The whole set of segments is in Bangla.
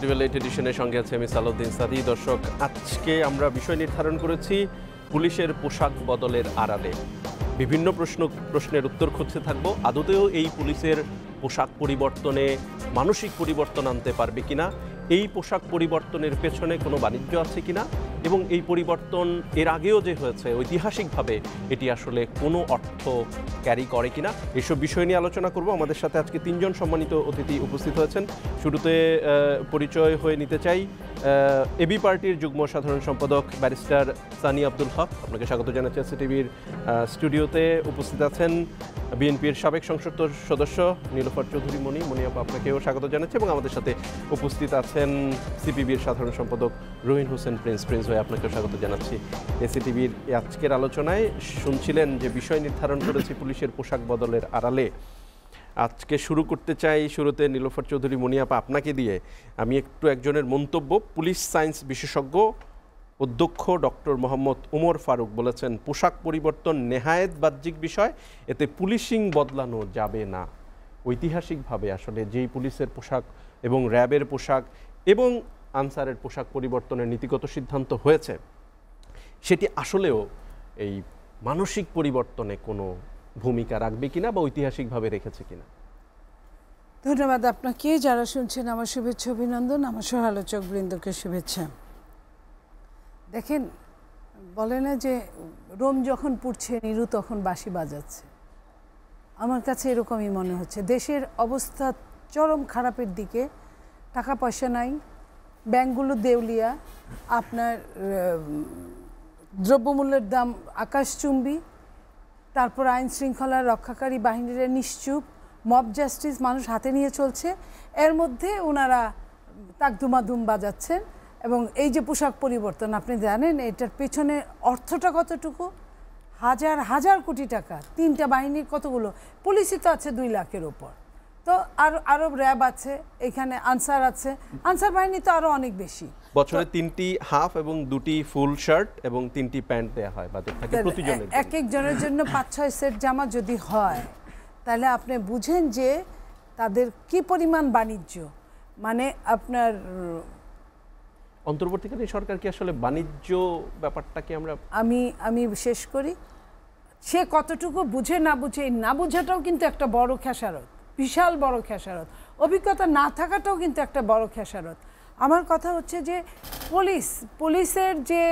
ডিবেট এডিশনের সঙ্গে আছে আমি সালাউদ্দিন সাদি। দর্শক, আজকে আমরা বিষয় নির্ধারণ করেছি পুলিশের পোশাক বদলের আড়ালে। বিভিন্ন প্রশ্নের উত্তর খুঁজতে থাকবো। আদতেও এই পুলিশের পোশাক পরিবর্তনে মানসিক পরিবর্তন আনতে পারবে কিনা, এই পোশাক পরিবর্তনের পেছনে কোনো বাণিজ্য আছে কিনা, এবং এই পরিবর্তন এর আগেও যে হয়েছে ঐতিহাসিকভাবে এটি আসলে কোনো অর্থ ক্যারি করে কিনা, এসব বিষয় নিয়ে আলোচনা করব। আমাদের সাথে আজকে তিনজন সম্মানিত অতিথি উপস্থিত হয়েছেন। শুরুতে পরিচয় হয়ে নিতে চাই এবি পার্টির যুগ্ম সাধারণ সম্পাদক ব্যারিস্টার সানি আব্দুল হক, আপনাকে স্বাগত জানাচ্ছি এসটিভির স্টুডিওতে। উপস্থিত আছেন বিএনপির সাবেক সংসদ সদস্য নীলোফার চৌধুরী মনি আপা, আপনাকেও স্বাগত জানাচ্ছি। এবং আমাদের সাথে উপস্থিত আছেন সিপিবির সাধারণ সম্পাদক রহিন হোসেন প্রিন্স ভাই, আপনাকেও স্বাগত জানাচ্ছি এসটিভির আজকের আলোচনায়। শুনছিলেন যে বিষয় নির্ধারণ করেছি পুলিশের পোশাক বদলের আড়ালে। আজকে শুরু করতে চাই শুরুতে নীলোফার চৌধুরী মনি আপা, আপনাকে দিয়ে আমি একজনের মন্তব্য। পুলিশ সায়েন্স বিশেষজ্ঞ অধ্যক্ষ ডক্টর মোহাম্মদ উমর ফারুক বলেছেন, পোশাক পরিবর্তন নেহায়েত বাহ্যিক বিষয়, এতে পুলিশিং বদলানো যাবে না। ঐতিহাসিকভাবে আসলে যেই পুলিশের পোশাক এবং র্যাবের পোশাক এবং আনসারের পোশাক পরিবর্তনের নীতিগত সিদ্ধান্ত হয়েছে, সেটি আসলেও এই মানসিক পরিবর্তনে কোনো ভূমিকা রাখবে কিনা বা ঐতিহাসিকভাবে রেখেছে কিনা। ধন্যবাদ আপনাকে। যারা শুনছেন আমার শুভেচ্ছা অভিনন্দন, আমার সহ আলোচক বৃন্দকে শুভেচ্ছা। দেখেন, বলে না যে রোম যখন পুড়ছে নিরু তখন বাঁশি বাজাচ্ছে। আমার কাছে এরকমই মনে হচ্ছে। দেশের অবস্থা চরম খারাপের দিকে, টাকা পয়সা নাই, ব্যাংকগুলো দেউলিয়া, আপনার দ্রব্যমূল্যের দাম আকাশচুম্বী, তারপর আইন শৃঙ্খলা রক্ষাকারী বাহিনীরা নিশ্চুপ, মব জাস্টিস মানুষ হাতে নিয়ে চলছে, এর মধ্যে ওনারা তাকদুমাদুম বাজাচ্ছেন। এবং এই যে পোশাক পরিবর্তন, আপনি জানেন এটার পেছনে অর্থটা কতটুকু? হাজার হাজার কোটি টাকা। তিনটা বাহিনীর কতগুলো, পুলিশই তো আছে 2 লাখের ওপর, তো আরো র্যাব আছে, এখানে আনসার আছে, আনসার বাহিনী তো আরো অনেক বেশি। বছরে 3টি হাফ এবং 2টি ফুল শার্ট এবং 3টি প্যান্ট দেওয়া হয় বাজেট থেকে প্রতিজনের। এক একজনের জন্য 5-6 সেট জামা যদি হয়, তাহলে আপনি বুঝেন যে তাদের কি পরিমাণ বাণিজ্য। মানে আপনার অন্তর্বর্তীকালীন সরকার কি আসলে বাণিজ্য ব্যাপারটাকে আমি শেষ করি, সে কতটুকু বুঝে না বুঝে, এই না বুঝাটাও কিন্তু একটা বড় খেসারত, বিশাল বড় খেসারত। অভিজ্ঞতা না থাকাটাও কিন্তু একটা বড় খেসারত। আমার কথা হচ্ছে যে পুলিশের যে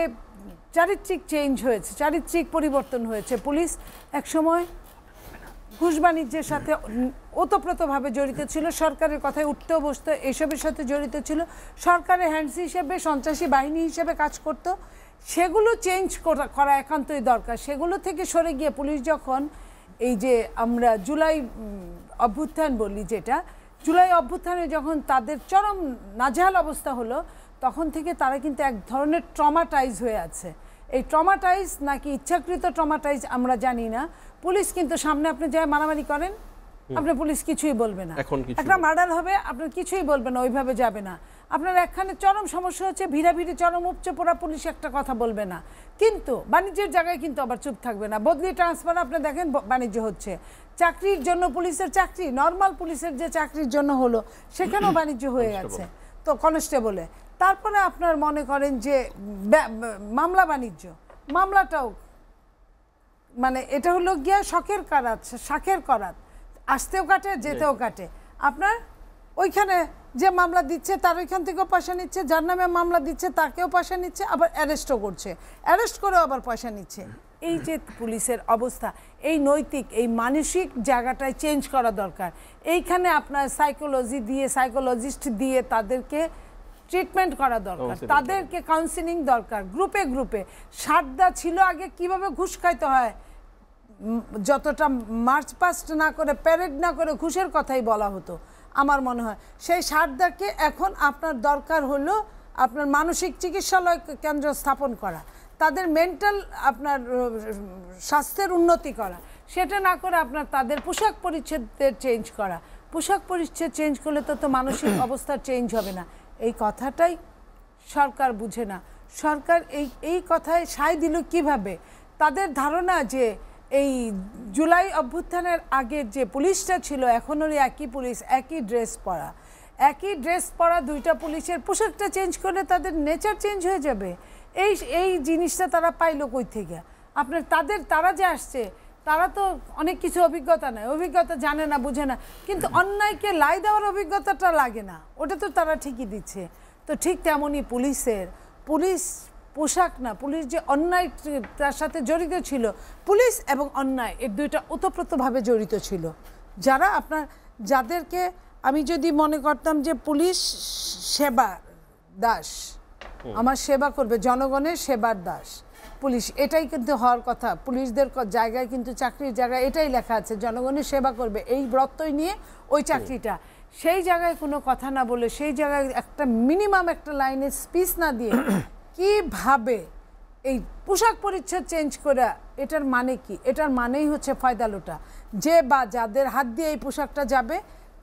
চারিত্রিক চেঞ্জ হয়েছে, চারিত্রিক পরিবর্তন হয়েছে। পুলিশ একসময় ঘুষ বাণিজ্যের সাথে ওতপ্রোতভাবে জড়িত ছিল, সরকারের কথায় উঠতেও বসতো, এসবের সাথে জড়িত ছিল, সরকারের হ্যান্ডস হিসেবে সন্ত্রাসী বাহিনী হিসেবে কাজ করত। সেগুলো চেঞ্জ করা একান্তই দরকার। সেগুলো থেকে সরে গিয়ে পুলিশ যখন এই যে আমরা জুলাই অভ্যুত্থান বলি, যেটা জুলাই অভ্যুত্থানে যখন তাদের চরম নাজেহাল অবস্থা হলো, তখন থেকে তারা কিন্তু এক ধরনের ট্রমাটাইজ হয়ে আছে। এই ট্রমাটাইজ নাকি ইচ্ছাকৃত ট্রমাটাইজ আমরা জানি না। পুলিশ কিন্তু সামনে আপনি যা মারামারি করেন, আপনার পুলিশ কিছুই বলবে না। একটা মার্ডার হবে, আপনার কিছুই বলবে না, ওইভাবে যাবে না। আপনার একখানে চরম সমস্যা হচ্ছে, ভিড়াভিড়ি চরম উপচে পড়া, পুলিশ একটা কথা বলবে না। কিন্তু বাণিজ্যের জায়গায় কিন্তু আবার চুপ থাকবে না। বদলি ট্রান্সফার আপনি দেখেন বাণিজ্য হচ্ছে। চাকরির জন্য পুলিশের চাকরি, নর্মাল পুলিশের যে চাকরির জন্য হলো, সেখানেও বাণিজ্য হয়ে গেছে, তো কনস্টেবলে। তারপরে আপনার মনে করেন যে মামলা বাণিজ্য, মামলাটাও মানে এটা হলো গিয়া শাখের করাত, আসতেও কাটে যেতেও কাটে। আপনার ওইখানে যে মামলা দিচ্ছে তার ওইখান থেকেও পয়সা নিচ্ছে, যার নামে মামলা দিচ্ছে তাকেও পয়সা নিচ্ছে, আবার অ্যারেস্টও করছে, অ্যারেস্ট করেও আবার পয়সা নিচ্ছে। এই যে পুলিশের অবস্থা, এই নৈতিক এই মানসিক জায়গাটায় চেঞ্জ করা দরকার। এইখানে আপনার সাইকোলজিস্ট দিয়ে তাদেরকে ট্রিটমেন্ট করা দরকার, তাদেরকে কাউন্সিলিং দরকার, গ্রুপে গ্রুপে। সারদা ছিল আগে কিভাবে ঘুষ খাইতে হয়, যতটা মার্চ পাস্ট না করে, প্যারেড না করে ঘুষের কথাই বলা হতো। আমার মনে হয় সেই সারদাকে এখন আপনার দরকার হলো আপনার মানসিক চিকিৎসালয় কেন্দ্র স্থাপন করা, তাদের মেন্টাল আপনার স্বাস্থ্যের উন্নতি করা। সেটা না করে আপনার তাদের পোশাক পরিচ্ছদের চেঞ্জ করা। পোশাক পরিচ্ছদ চেঞ্জ করলে তো মানসিক অবস্থার চেঞ্জ হবে না। এই কথাটাই সরকার বুঝে না। সরকার এই কথায় সায় দিল কিভাবে? তাদের ধারণা যে এই জুলাই অভ্যুত্থানের আগের যে পুলিশটা ছিল, এখনও একই পুলিশ, একই ড্রেস পরা, একই ড্রেস পরা দুইটা পুলিশের পোশাকটা চেঞ্জ করে তাদের নেচার চেঞ্জ হয়ে যাবে। এই এই জিনিসটা তারা পাইলো কই থেকে? আপনার তারা যে আসছে তারা তো অনেক কিছু অভিজ্ঞতা নেই, অভিজ্ঞতা জানে না, বুঝে না, কিন্তু অন্যায়কে লাই দেওয়ার অভিজ্ঞতাটা লাগে না, ওটা তো তারা ঠিকই দিচ্ছে। তো ঠিক তেমনই পুলিশ পোশাক না, পুলিশ যে অন্যায় তার সাথে জড়িত ছিল, পুলিশ এবং অন্যায় এর দুইটা ওতপ্রোতভাবে জড়িত ছিল। যাদেরকে আমি যদি মনে করতাম যে পুলিশ সেবা দাস, আমার সেবা করবে, জনগণের সেবার দাস পুলিশ, এটাই কিন্তু হওয়ার কথা। পুলিশদের জায়গায় কিন্তু চাকরির জায়গায় এটাই লেখা আছে, জনগণের সেবা করবে, এই ব্রতই নিয়ে ওই চাকরিটা। সেই জায়গায় কোনো কথা না বলে, সেই জায়গায় একটা মিনিমাম একটা লাইনের স্পিচ না দিয়ে কিভাবে এই পোশাক পরিচ্ছদ চেঞ্জ করা, এটার মানে কি? এটার মানেই হচ্ছে ফয়দা লোটা। যে বা যাদের হাত দিয়ে এই পোশাকটা যাবে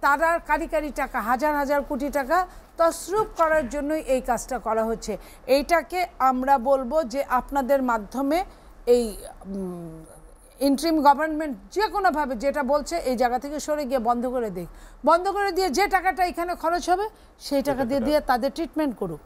তারা কারি টাকা, হাজার হাজার কোটি টাকা তসরুপ করার জন্যই এই কাজটা করা হচ্ছে। এইটাকে আমরা বলবো যে আপনাদের মাধ্যমে এই ইন্টারিম গভর্নমেন্ট যে কোনোভাবে যেটা বলছে এই জায়গা থেকে সরে গিয়ে বন্ধ করে দিয়ে যে টাকাটা এখানে খরচ হবে সেই টাকা দিয়ে তাদের ট্রিটমেন্ট করুক,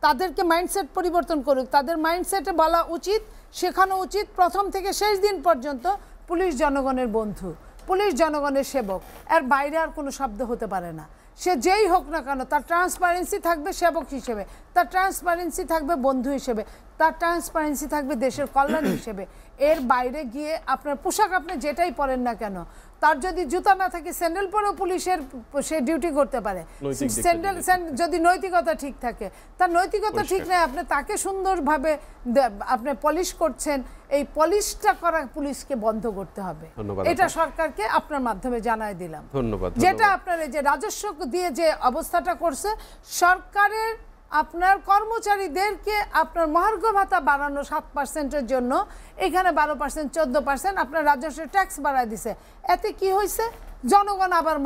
তাদেরকে মাইন্ডসেট পরিবর্তন করুক। তাদের মাইন্ডসেটে বলা উচিত, শেখানো উচিত প্রথম থেকে শেষ দিন পর্যন্ত পুলিশ জনগণের বন্ধু, পুলিশ জনগণের সেবক, এর বাইরে আর কোনো শব্দ হতে পারে না। সে যেই হোক না কেন তার ট্রান্সপারেন্সি থাকবে সেবক হিসেবে, তার ট্রান্সপারেন্সি থাকবে বন্ধু হিসেবে, তার ট্রান্সপারেন্সি থাকবে দেশের কল্যাণ হিসেবে। এর বাইরে গিয়ে আপনার পোশাক আপনি যেটাই পরেন না কেন, তার যদি জুতা না থাকে স্যান্ডেল পরেও পুলিশের সে ডিউটি করতে পারে। স্যান্ডেল যদি নৈতিকতা ঠিক থাকে, তার নৈতিকতা ঠিক নেই, আপনি তাকে সুন্দরভাবে আপনি পলিশ করছেন, এই পলিশটা করা পুলিশকে বন্ধ করতে হবে। এটা সরকারকে আপনার মাধ্যমে জানাই দিলাম। ধন্যবাদ। যেটা আপনার এই যে রাজস্ব দিয়ে যে অবস্থাটা করছে সরকারের, আপনার কর্মচারীদেরকে আপনার মহার্ঘ ভাতা বাড়ানো 7%-এর জন্য এখানে 12%, 14% আপনার রাজস্ব ট্যাক্স বাড়ায় দিছে। এতে কি হয়েছে? জনগণ আবার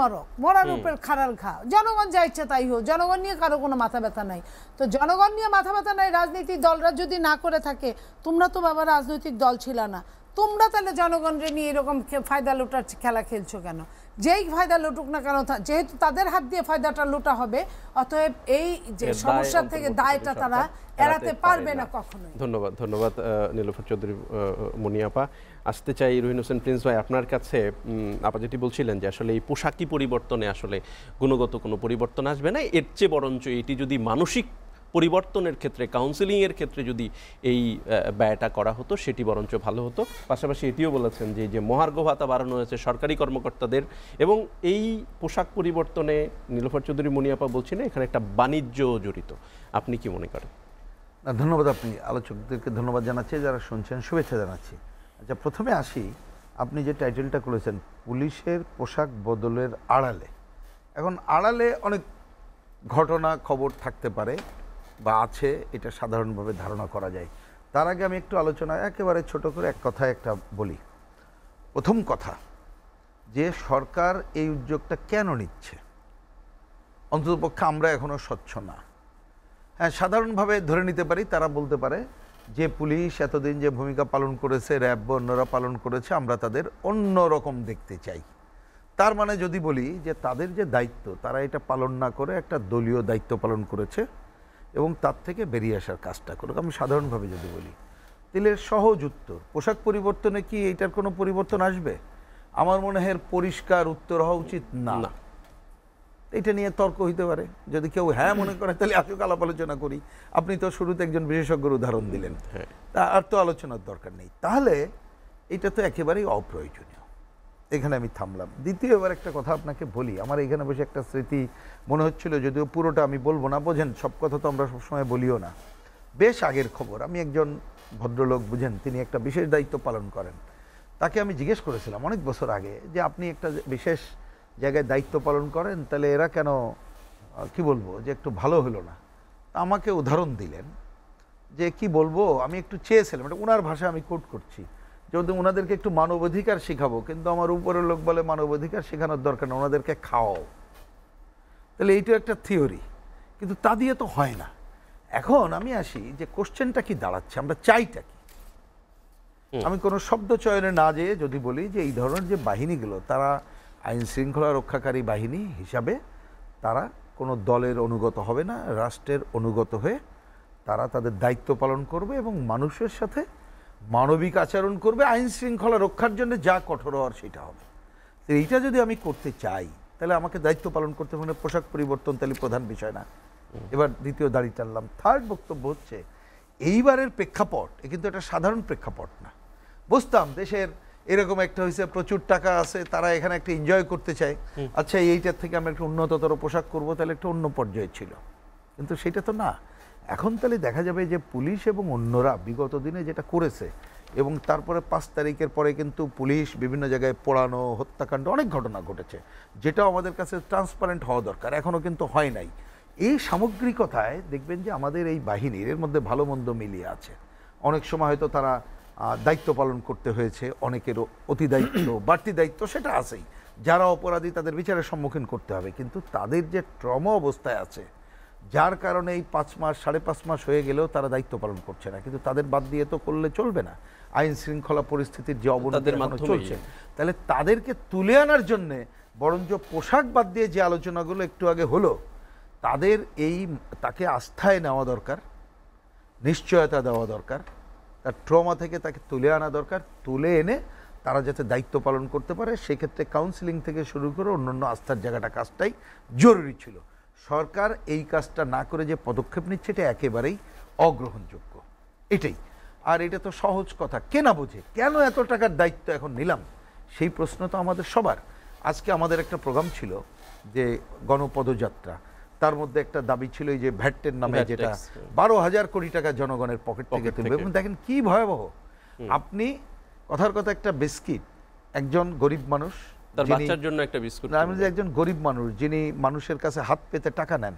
মরার উপর খাড়াল খা, জনগণ যা ইচ্ছে তাই হোক, জনগণ নিয়ে কারো কোনো মাথা ব্যথা নাই। তো জনগণ নিয়ে মাথা ব্যথা নাই রাজনৈতিক দলরা যদি না করে থাকে, তোমরা তো বাবা রাজনৈতিক দল ছিল না, তোমরা তাহলে জনগণকে নিয়ে এরকম ফায়দা লুটার খেলা খেলছো কেন? যেই ফায়দা লুটুক না কেন, যেহেতু তাদের হাত দিয়ে ফায়দাটা লুটা হবে, অতএব এই যে সমস্যা থেকে দায়টা তারা এড়াতে পারবে না কখনোই। ধন্যবাদ নীলোফার চৌধুরী মনি আপা। আসতে চাই রহিন হোসেন প্রিন্স ভাই আপনার কাছে। আপা যেটি বলছিলেন যে আসলে এই পোশাকি পরিবর্তনে আসলে গুণগত কোনো পরিবর্তন আসবে না, এর চেয়ে বরঞ্চ এটি যদি মানসিক পরিবর্তনের ক্ষেত্রে, কাউন্সেলিংয়ের ক্ষেত্রে যদি এই ব্যয়টা করা হতো সেটি বরঞ্চ ভালো হতো। পাশাপাশি এটিও বলেছেন যে যে মহার্ঘ ভাতা বাড়ানো হয়েছে সরকারি কর্মকর্তাদের, এবং এই পোশাক পরিবর্তনে নীলোফার চৌধুরী মনি আপা বলছেন এখানে একটা বাণিজ্য জড়িত। আপনি কি মনে করেন? ধন্যবাদ, আপনি আলোচকদেরকে ধন্যবাদ জানাচ্ছি, যারা শুনছেন শুভেচ্ছা জানাচ্ছি। আচ্ছা, প্রথমে আসি, আপনি যে টাইটেলটা করেছেন পুলিশের পোশাক বদলের আড়ালে। এখন আড়ালে অনেক ঘটনা খবর থাকতে পারে বা আছে, এটা সাধারণভাবে ধারণা করা যায়। তার আগে আমি একটু আলোচনা একেবারে ছোট করে এক কথায় একটা বলি। প্রথম কথা, যে সরকার এই উদ্যোগটা কেন নিচ্ছে, অন্ততপক্ষে আমরা এখনও স্বচ্ছ না। হ্যাঁ, সাধারণভাবে ধরে নিতে পারি, তারা বলতে পারে যে পুলিশ এতদিন যে ভূমিকা পালন করেছে, র্যাব বা অন্যরা পালন করেছে, আমরা তাদের অন্য রকম দেখতে চাই। তার মানে যদি বলি যে তাদের যে দায়িত্ব, তারা এটা পালন না করে একটা দলীয় দায়িত্ব পালন করেছে এবং তার থেকে বেরিয়ে আসার কাজটা করুক। আমি সাধারণভাবে যদি বলি, তাহলে সহজ উত্তর, পোশাক পরিবর্তনে কি এইটার কোনো পরিবর্তন আসবে? আমার মনে হয় পরিষ্কার উত্তর হওয়া উচিত না। এটা নিয়ে তর্ক হইতে পারে, যদি কেউ হ্যাঁ মনে করে তাহলে আসুক, আলাপ আলোচনা করি। আপনি তো শুরুতে একজন বিশেষজ্ঞর উদাহরণ দিলেন, তা আর তো আলোচনার দরকার নেই। তাহলে এটা তো একেবারেই অপ্রয়োজনীয়। এখানে আমি থামলাম। দ্বিতীয়বার একটা কথা আপনাকে বলি, আমার এখানে বসে একটা স্মৃতি মনে হচ্ছিল, যদিও পুরোটা আমি বলবো না, বোঝেন সব কথা তো আমরা সবসময় বলিও না। বেশ আগের খবর, আমি একজন ভদ্রলোক, বুঝেন, তিনি একটা বিশেষ দায়িত্ব পালন করেন। তাকে আমি জিজ্ঞেস করেছিলাম অনেক বছর আগে যে আপনি একটা বিশেষ জায়গায় দায়িত্ব পালন করেন, তাহলে এরা কেন, কি বলবো, যে একটু ভালো হলো না? তা আমাকে উদাহরণ দিলেন যে কি বলবো, আমি একটু চেয়েছিলাম, এটা ওনার ভাষা আমি কোট করছি, যেহেতু ওনাদেরকে একটু মানবাধিকার শেখাবো, কিন্তু আমার উপরের লোক বলে মানবাধিকার শেখানোর দরকার না, ওনাদেরকে খাওয়াও। তাহলে এইটা একটা থিওরি, কিন্তু তা দিয়ে তো হয় না। এখন আমি আসি যে কোশ্চেনটা কি দাঁড়াচ্ছে, আমরা চাইটা কি? আমি কোনো শব্দ চয়নে না যেয়ে যদি বলি যে এই ধরনের যে বাহিনীগুলো, তারা আইন শৃঙ্খলা রক্ষাকারী বাহিনী হিসাবে তারা কোনো দলের অনুগত হবে না, রাষ্ট্রের অনুগত হয়ে তারা তাদের দায়িত্ব পালন করবে এবং মানুষের সাথে মানবিক আচরণ করবে, আইন শৃঙ্খলা রক্ষার জন্য যা কঠোর হওয়ার সেটা হবে। তো এইটা যদি আমি করতে চাই তাহলে আমাকে দায়িত্ব পালন করতে মানে পোশাক পরিবর্তন তাহলে প্রধান বিষয় না। এবার দ্বিতীয় দাড়ি টানলাম। থার্ড বক্তব্য হচ্ছে এইবারের প্রেক্ষাপট এ কিন্তু একটা সাধারণ প্রেক্ষাপট না। বুঝতাম দেশের এরকম একটা হয়েছে, প্রচুর টাকা আছে, তারা এখানে একটা এনজয় করতে চায়, আচ্ছা এইটার থেকে আমরা একটা উন্নততর পোশাক করবো, তাহলে একটা অন্য পর্যায়ে ছিল, কিন্তু সেটা তো না। এখন তাহলে দেখা যাবে যে পুলিশ এবং অন্যরা বিগত দিনে যেটা করেছে, এবং তারপরে 5 তারিখের পরে কিন্তু পুলিশ বিভিন্ন জায়গায় পোড়ানো, হত্যাকাণ্ড অনেক ঘটনা ঘটেছে, যেটাও আমাদের কাছে ট্রান্সপারেন্ট হওয়া দরকার, এখনও কিন্তু হয় নাই। এই সামগ্রিকতায় দেখবেন যে আমাদের এই বাহিনীর এর মধ্যে ভালো মন্দ মিলিয়ে আছে। অনেক সময় হয়তো তারা দায়িত্ব পালন করতে হয়েছে, অনেকেরও অতি দায়িত্ব বাড়তি দায়িত্ব সেটা আছেই, যারা অপরাধী তাদের বিচারের সম্মুখীন করতে হবে, কিন্তু তাদের যে ট্রমা অবস্থায় আছে যার কারণে এই 5 মাস 5.5 মাস হয়ে গেলেও তারা দায়িত্ব পালন করছে না, কিন্তু তাদের বাদ দিয়ে তো করলে চলবে না। আইন শৃঙ্খলা পরিস্থিতির যে অবনতি চলছে, তাহলে তাদেরকে তুলে আনার জন্যে বরঞ্চ পোশাক বাদ দিয়ে যে আলোচনাগুলো একটু আগে হলো, তাদের তাকে আস্থায় নেওয়া দরকার, নিশ্চয়তা দেওয়া দরকার, তার ট্রমা থেকে তাকে তুলে আনা দরকার, তুলে এনে তারা যাতে দায়িত্ব পালন করতে পারে, সেক্ষেত্রে কাউন্সিলিং থেকে শুরু করে অন্যান্য আস্থার জায়গাটা কাজটাই জরুরি ছিল। সরকার এই কাজটা না করে যে পদক্ষেপ নিচ্ছে এটা একেবারেই অগ্রহণযোগ্য। এটাই। আর এটা তো সহজ কথা, কে না বোঝে, কেন এত টাকার দায়িত্ব এখন নিলাম, সেই প্রশ্ন তো আমাদের সবার। আজকে আমাদের একটা প্রোগ্রাম ছিল যে গণপদযাত্রা, তার মধ্যে একটা দাবি ছিল এই যে ভ্যাটের নামে যেটা 12,000 কোটি টাকা জনগণের পকেট থেকে তুলবে। এবং দেখেন কি ভয়াবহ, আপনি কথার কথা একটা বিস্কিট, একজন গরিব মানুষ তার বাচ্চার জন্য একটা বিস্কুট, আমি যে একজন গরিব মানুষ যিনি মানুষের কাছে হাত পেতে টাকা নেন,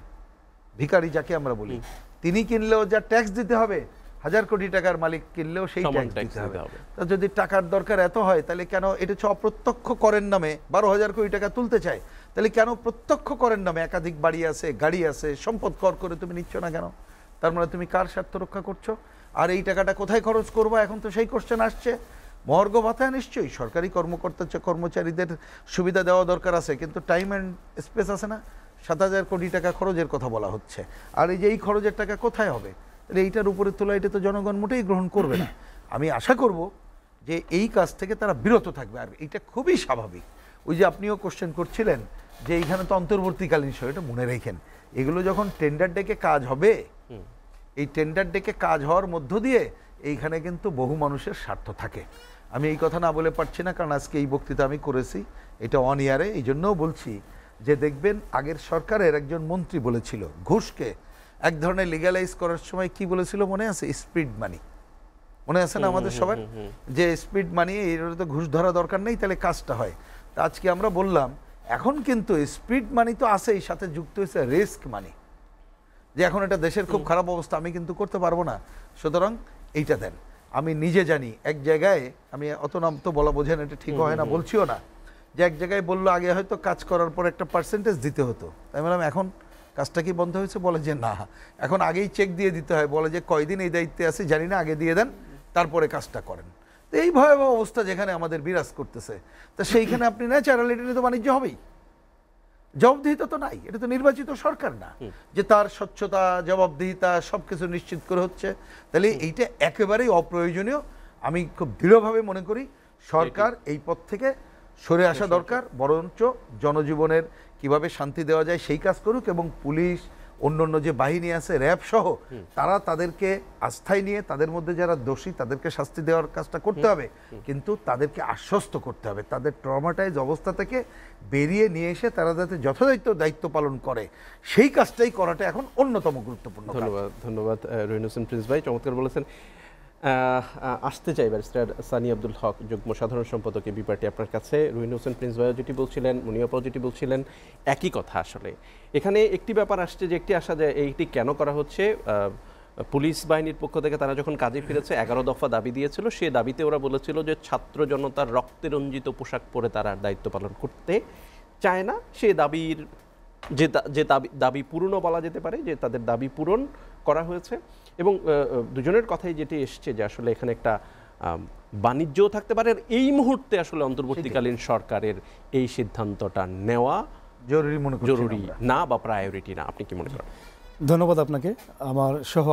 ভিখারি যাকে আমরা বলি, তিনি কিনলেও যা ট্যাক্স দিতে হবে, 1000 কোটি টাকার মালিক কিনলেও সেই ট্যাক্স দিতে হবে। তা যদি টাকার দরকার এত হয় তাহলে কেন এটা হচ্ছে অপ্রত্যক্ষ করের নামে 12,000 কোটি টাকা তুলতে চায়, তাহলে কেন প্রত্যক্ষ করের নামে একাধিক বাড়ি আছে, গাড়ি আছে, সম্পদ কর করে তুমি নিচ্ছ না কেন? তার মানে তুমি কার স্বার্থ রক্ষা করছো? আর এই টাকাটা কোথায় খরচ করবো, এখন তো সেই কোশ্চেন আসছে। মহার্ঘ ভাতা নিশ্চয়ই সরকারি কর্মচারীদের সুবিধা দেওয়া দরকার আছে, কিন্তু টাইম অ্যান্ড স্পেস আছে না। 7,000 কোটি টাকা খরচের কথা বলা হচ্ছে, আর এই যে এই খরচের টাকা কোথায় হবে? তাহলে এইটার উপরে তোলা, এটা তো জনগণ মোটেই গ্রহণ করবে না। আমি আশা করব যে এই কাজ থেকে তারা বিরত থাকবে, আর এটা খুবই স্বাভাবিক। ওই যে আপনিও কোশ্চেন করছিলেন যে এইখানে তো অন্তর্বর্তীকালীন সময়, এটা মনে রেখেন, এগুলো যখন টেন্ডার ডেকে কাজ হবে, এই টেন্ডার ডেকে কাজ হওয়ার মধ্য দিয়ে এইখানে কিন্তু বহু মানুষের স্বার্থ থাকে। আমি এই কথা না বলে পারছি না, কারণ আজকে এই বক্তৃতা আমি করেছি, এটা অন ইয়ারে, এই জন্যও বলছি যে দেখবেন আগের সরকারের একজন মন্ত্রী বলেছিল ঘুষকে এক ধরনের লিগ্যালাইজ করার সময় কি বলেছিল মনে আছে? স্পিড মানি। মনে আছে না আমাদের সবার, যে স্পিড মানি, এর তো ঘুষ ধরা দরকার নেই, তাহলে কাজটা হয়। তা আজকে আমরা বললাম এখন কিন্তু স্পিড মানি তো আছেই, সাথে যুক্ত হয়েছে রিস্ক মানি, যে এখন এটা দেশের খুব খারাপ অবস্থা, আমি কিন্তু করতে পারবো না, সুতরাং এইটা দেন। আমি নিজে জানি এক জায়গায়, আমি অত নাম তো বলা বোঝেন, এটা ঠিক হয় না, বলছিও না, যে এক জায়গায় বললো আগে হয়তো কাজ করার পর একটা পার্সেন্টেজ দিতে হতো, তাই বললাম এখন কাজটা কি বন্ধ হয়েছে? বলে যে না, এখন আগেই চেক দিয়ে দিতে হয়, বলে যে কয়দিন এই দায়িত্বে আছে জানি না, আগে দিয়ে দেন, তারপরে কাজটা করেন। তো এই ভয়াবহ অবস্থা যেখানে আমাদের বিরাজ করতেছে, তো সেইখানে আপনি ন্যাচারাল, এটা তো বাণিজ্য হবেই, জবাবদিহিতা তো নাই, এটা তো নির্বাচিত সরকার না যে তার স্বচ্ছতা জবাবদিহিতা সবকিছু নিশ্চিত করে হচ্ছে। তাহলে এইটা একেবারেই অপ্রয়োজনীয়। আমি খুব দৃঢ়ভাবে মনে করি সরকার এই পথ থেকে সরে আসা দরকার, বরঞ্চ জনজীবনের কিভাবে শান্তি দেওয়া যায় সেই কাজ করুক, এবং পুলিশ অন্যান্য যে বাহিনী আছে, র্যাব সহ, তারা তাদেরকে আস্থায় নিয়ে তাদের মধ্যে যারা দোষী তাদেরকে শাস্তি দেওয়ার কাজটা করতে হবে, কিন্তু তাদেরকে আশ্বস্ত করতে হবে তাদের ট্রমাটাইজ অবস্থা থেকে বেরিয়ে নিয়ে এসে তারা যাতে যথাযথ দায়িত্ব পালন করে, সেই কাজটাই করাটা এখন অন্যতম গুরুত্বপূর্ণ। ধন্যবাদ, ধন্যবাদ রহিন হোসেন প্রিন্স ভাই, চমৎকার বলেছেন। আসতে চাই ব্যারিস্টার সানি আব্দুল হক, যুগ্ম সাধারণ সম্পাদক এবি পার্টি, আপনার কাছে। রহিন হোসেন প্রিন্স ভাইও যেটি বলছিলেন, মুনিয়াপাও যেটি বলছিলেন, একই কথা। আসলে এখানে একটি ব্যাপার আসছে, যে একটি আসা যায় এইটি কেন করা হচ্ছে, পুলিশ বাহিনীর পক্ষ থেকে তারা যখন কাজে ফিরেছে 11 দফা দাবি দিয়েছিল, সেই দাবিতে ওরা বলেছিল যে ছাত্র জনতার রক্তে রঞ্জিত পোশাক পরে তারা দায়িত্ব পালন করতে চায় না। সে দাবির যে দাবি পূরণও বলা যেতে পারে, যে তাদের দাবি পূরণ করা হয়েছে। এবং দুজনের কথাই যেটি এসছে যে আসলে এখানে একটা বাণিজ্যও থাকতে পারে। এই মুহূর্তে আসলে অন্তর্বর্তীকালীন সরকারের এই সিদ্ধান্তটা নেওয়া জরুরি মনে করছেন জরুরি আমরা? না বা প্রায়োরিটি না, আপনি কি মনে করেন? ধন্যবাদ আপনাকে, আমার সহ